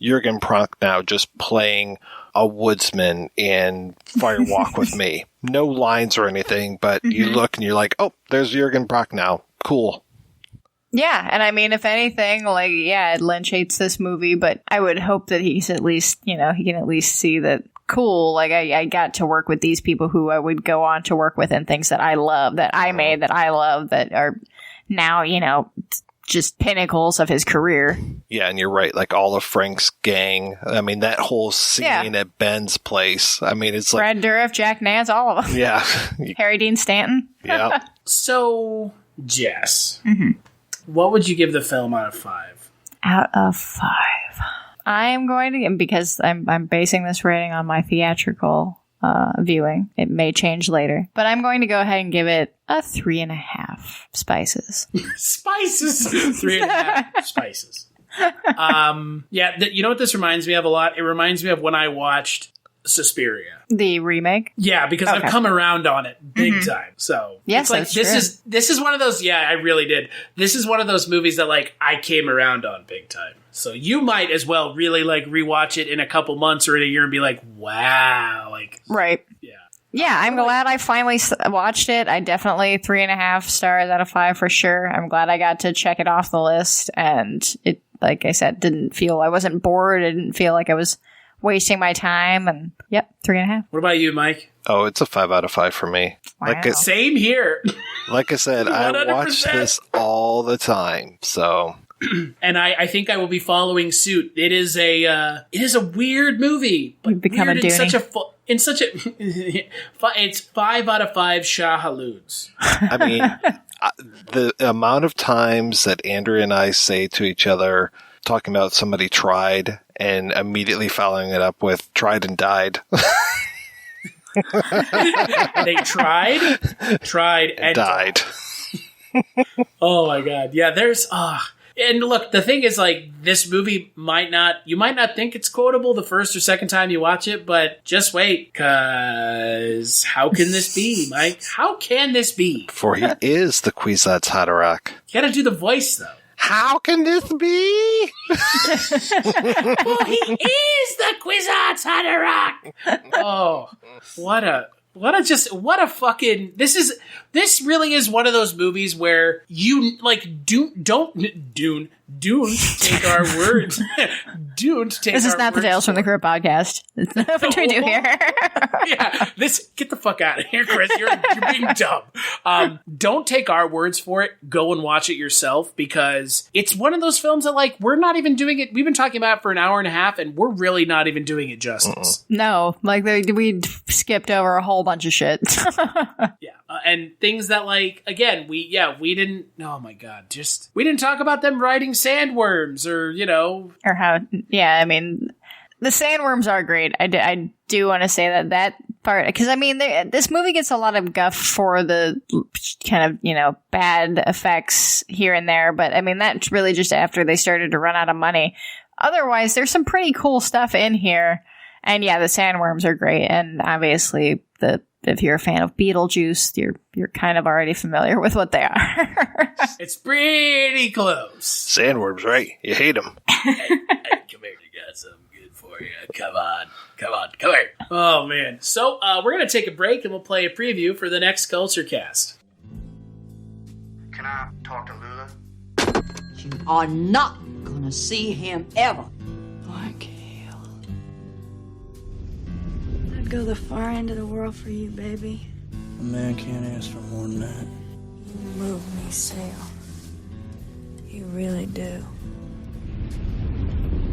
Jürgen Prochnow just playing a woodsman in Fire Walk with Me. No lines or anything, but you look and you're like, oh, there's Jürgen Prochnow. Cool. Yeah, and I mean, if anything, like, yeah, Lynch hates this movie, but I would hope that he's at least, he can at least see that, cool, like, I got to work with these people who I would go on to work with and things that I love, that I made, that I love, that are now, just pinnacles of his career. Yeah, and you're right. Like, all of Frank's gang. I mean, that whole scene at Ben's place. I mean, it's like Brad Dourif, Jack Nance, all of them. Yeah. Harry Dean Stanton. Yeah. So, Jess, what would you give the film out of 5? Out of 5. I am going to, because I'm basing this rating on my theatrical viewing. It may change later, but I'm going to go ahead and give it a 3.5 spices. Spices! 3.5 spices. Yeah, you know what this reminds me of a lot? It reminds me of when I watched Suspiria. The remake? Yeah, because I've come around on it big time. So yes, it's like this is one of those, yeah, I really did. This is one of those movies that like I came around on big time. So you might as well really like rewatch it in a couple months or in a year and be like, wow, like right. Yeah. Yeah, I'm glad I finally watched it. I definitely 3.5 stars out of 5 for sure. I'm glad I got to check it off the list, and it, like I said, I wasn't bored. I didn't feel like I was wasting my time. And yep, 3.5. What about you, Mike? Oh, it's a 5 out of 5 for me. Wow. Same here. Like I said, I 100%. watch this all the time, so... And I think I will be following suit. It is a weird movie, but You've become weird a Dooney. it's 5 out of 5 Shah-Haloods. I mean, the amount of times that Andrea and I say to each other, talking about somebody tried, and immediately following it up with tried and died. They tried, and died. Oh my god. Yeah, there's and look, the thing is, like, this movie you might not think it's quotable the first or second time you watch it, but just wait, cause how can this be, Mike? How can this be? For he is the Kwisatz Haderach. You gotta do the voice, though. How can this be? Well, he is the Kwisatz Haderach! Oh, what a fucking, this really is one of those movies where you, like, Dune, take our words. Dune, take our words. This is not the Tales from the Crypt podcast. It's not what we do here. Yeah, get the fuck out of here, Chris. You're being dumb. Don't take our words for it. Go and watch it yourself, because it's one of those films that, like, we're not even doing it. We've been talking about it for an hour and a half, and we're really not even doing it justice. No, like, we skipped over a whole bunch of shit. Yeah, and things that, like, again, we didn't. Oh my god, we didn't talk about them riding sandworms, or or how. Yeah, I mean, the sandworms are great. I do want to say that part, because I mean, this movie gets a lot of guff for the kind of bad effects here and there, but I mean, that's really just after they started to run out of money. Otherwise, there's some pretty cool stuff in here, and yeah, the sandworms are great, and obviously if you're a fan of Beetlejuice, you're kind of already familiar with what they are. It's pretty close. Sandworms, right? You hate them. Hey, come here. You got something good for you. Come on. Come here. Oh, man. So, we're going to take a break, and we'll play a preview for the next Culture Cast. Can I talk to Lula? You are not going to see him ever. I'd go the far end of the world for you, baby. A man can't ask for more than that. You move me, Sale. You really do.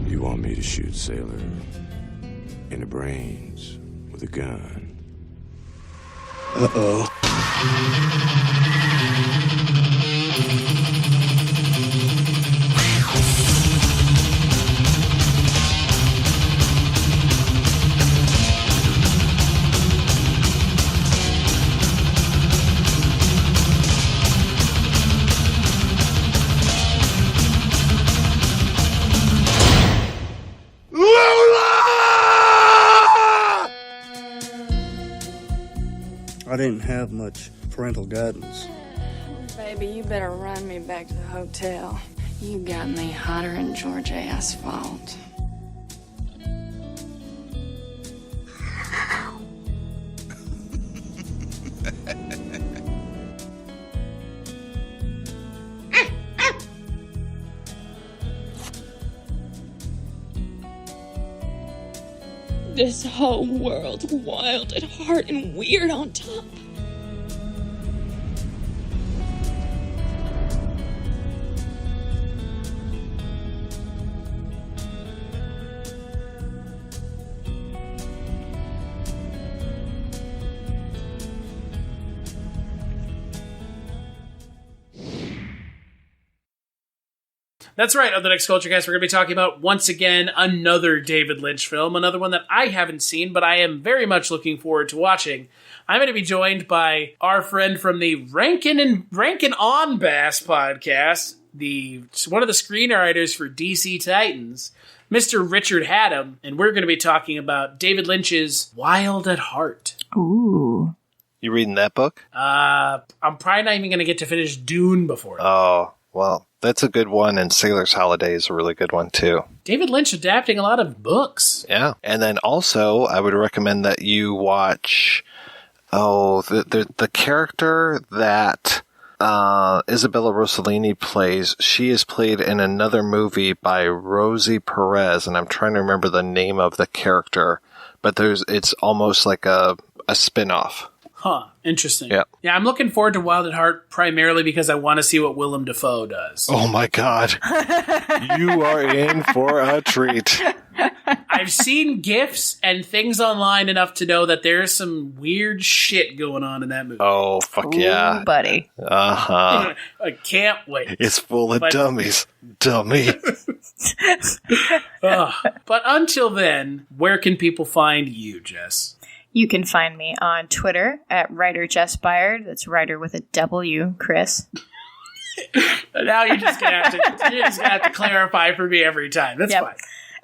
You want me to shoot Sailor in the brains with a gun? Uh-oh. I didn't have much parental guidance. Baby, you better run me back to the hotel. You got me hotter than Georgia asphalt. This whole world's wild at heart and weird on top. That's right. On the next Culture Cast, we're going to be talking about, once again, another David Lynch film, another one that I haven't seen, but I am very much looking forward to watching. I'm going to be joined by our friend from the Rankin' on Bass podcast, one of the screenwriters for DC Titans, Mr. Richard Haddam, and we're going to be talking about David Lynch's Wild at Heart. Ooh. You reading that book? I'm probably not even going to get to finish Dune before that. Oh, well, that's a good one, and Sailor's Holiday is a really good one, too. David Lynch adapting a lot of books. Yeah, and then also, I would recommend that you watch, the character that Isabella Rossellini plays, she is played in another movie by Rosie Perez, and I'm trying to remember the name of the character, but it's almost like a spin-off. Huh. Interesting. Yeah. Yeah, I'm looking forward to Wild at Heart primarily because I want to see what Willem Dafoe does. Oh my God. You are in for a treat. I've seen GIFs and things online enough to know that there's some weird shit going on in that movie. Oh, fuck yeah. Ooh, buddy. Uh-huh. I can't wait. It's full of dummies. Dummy. But until then, where can people find you, Jess? You can find me on Twitter at writer Jess Byard. That's writer with a W, Chris. Now you're just gonna have to clarify for me every time. That's fine.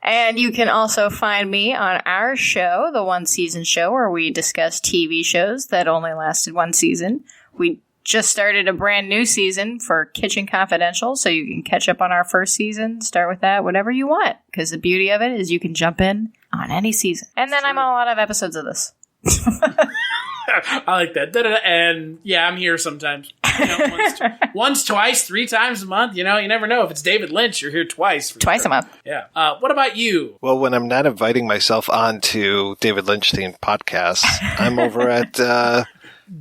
And you can also find me on our show, the One Season Show, where we discuss TV shows that only lasted one season. We just started a brand new season for Kitchen Confidential, so you can catch up on our first season, start with that, whatever you want. Because the beauty of it is you can jump in on any season. And then I'm on a lot of episodes of this. I like that. And yeah, I'm here sometimes. Once, twice, 3 times a month. You never know. If it's David Lynch, you're here twice. Twice a month. Yeah. What about you? Well, when I'm not inviting myself on to David Lynch themed podcasts, I'm over at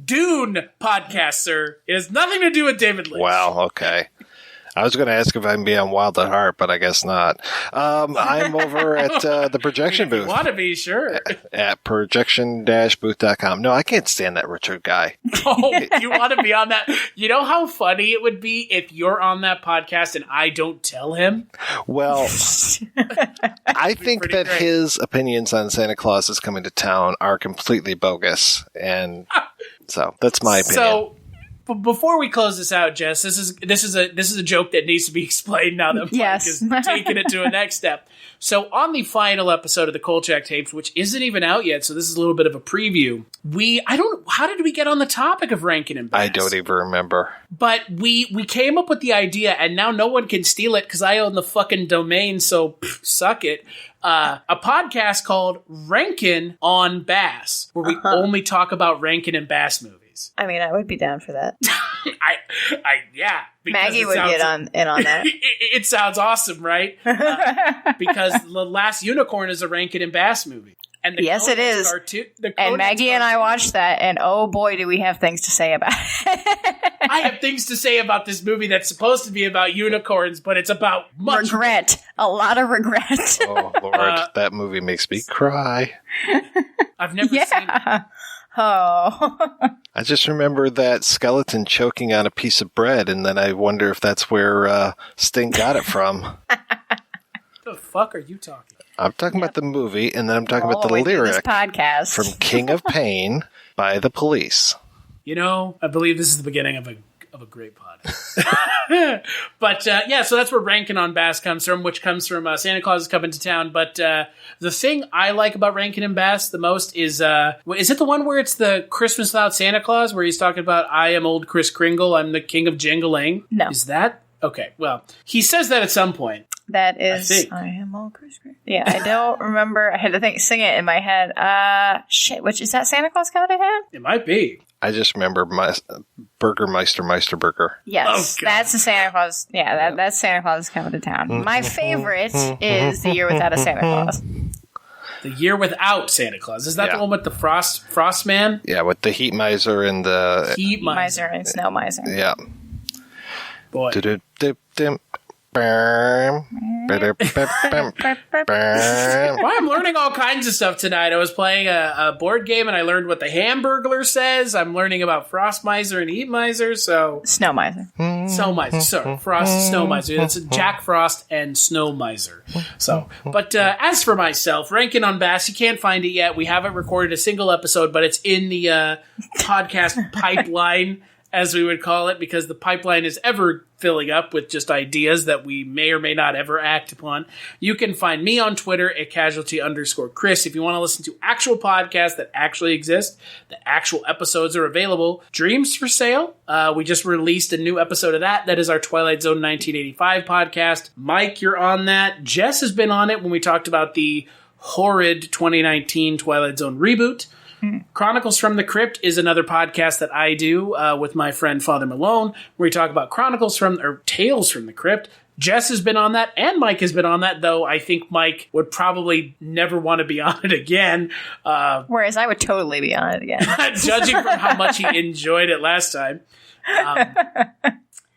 Dune podcast, sir. It has nothing to do with David Lynch. Wow. Okay. I was going to ask if I can be on Wild at Heart, but I guess not. I'm over at the projection booth. You want to be, sure. At projection-booth.com. No, I can't stand that Richard guy. Oh, you want to be on that? You know how funny it would be if you're on that podcast and I don't tell him? Well, I think that his opinions on Santa Claus is coming to town are completely bogus. And so that's my opinion. So, before we close this out, Jess, this is a joke that needs to be explained now that Mike is taking it to a next step. So on the final episode of the Kolchak tapes, which isn't even out yet, so this is a little bit of a preview. How did we get on the topic of Rankin and Bass? I don't even remember. But we came up with the idea, and now no one can steal it because I own the fucking domain. So suck it. A podcast called Rankin on Bass, where we only talk about Rankin and Bass movies. I mean, I would be down for that. Yeah. Maggie would get in on that. It sounds awesome, right? Because The Last Unicorn is a Rankin and Bass movie. And yes, it is. And Maggie and I watched that, and oh boy, do we have things to say about it. I have things to say about this movie that's supposed to be about unicorns, but it's about regret. A lot of regret. Oh, Lord. That movie makes me cry. I've never seen it. Oh. I just remember that skeleton choking on a piece of bread, and then I wonder if that's where Sting got it from. What the fuck are you talking about? I'm talking about the movie, and then I'm talking about the lyric podcast from King of Pain by The Police. I believe this is the beginning of a great podcast. But so that's where Rankin on Bass comes from, which comes from Santa Claus is Coming to Town. But the thing I like about Rankin and Bass the most is it the one where it's the Christmas Without Santa Claus, where he's talking about, I am old Kris Kringle, I'm the king of jingling? No. Is that? Okay, well, he says that at some point. That is, I am old Kris Kringle. Yeah, I don't remember. I had to sing it in my head. Which is that Santa Claus Coming to Town? It might be. I just remember Meister Burger. Yes, that's the Santa Claus. Yeah, that's Santa Claus is Coming to Town. My favorite is The Year Without a Santa Claus. The Year Without Santa Claus. Is that the one with the Frost Man? Yeah, with the Heat Miser and the... Heat Miser and Snow Miser. Yeah. Boy. Well, I'm learning all kinds of stuff tonight. I was playing a board game and I learned what the Hamburglar says. I'm learning about Frost Miser and Heat Miser. So Snow Miser. Snow Miser. Sorry, Frost, Snow Miser. It's Jack Frost and Snow Miser. So, but as for myself, Rankin on Bass, you can't find it yet. We haven't recorded a single episode, but it's in the podcast pipeline, as we would call it, because the pipeline is ever filling up with just ideas that we may or may not ever act upon. You can find me on Twitter at casualty_Chris. If you want to listen to actual podcasts that actually exist, the actual episodes are available. Dreams for Sale. We just released a new episode of that. That is our Twilight Zone 1985 podcast. Mike, you're on that. Jess has been on it when we talked about the horrid 2019 Twilight Zone reboot. Chronicles from the Crypt is another podcast that I do with my friend Father Malone, where we talk about Tales from the Crypt. Jess has been on that, and Mike has been on that, though I think Mike would probably never want to be on it again. Whereas I would totally be on it again. Judging from how much he enjoyed it last time.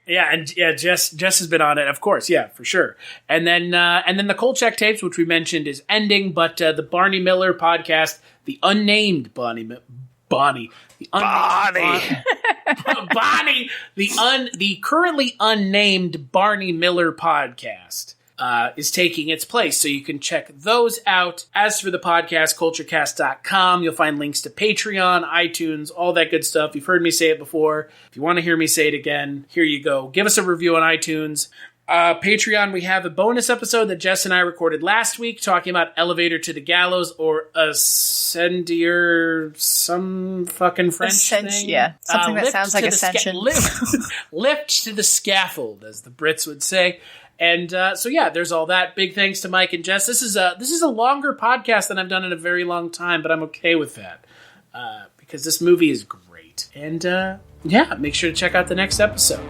Jess has been on it, of course, for sure. And then the Kolchak tapes, which we mentioned, is ending, but the Barney Miller podcast, the unnamed Bonnie, the currently unnamed Barney Miller podcast is taking its place. So you can check those out. As for the podcast, culturecast.com, you'll find links to Patreon, iTunes, all that good stuff. You've heard me say it before. If you want to hear me say it again, here you go. Give us a review on iTunes. Patreon, we have a bonus episode that Jess and I recorded last week talking about Elevator to the Gallows, or Ascendier, some fucking French thing. Yeah, something that sounds like Ascension. Lift to the scaffold, as the Brits would say. And there's all that. Big thanks to Mike and Jess. This is a longer podcast than I've done in a very long time, but I'm okay with that because this movie is great. And make sure to check out the next episode.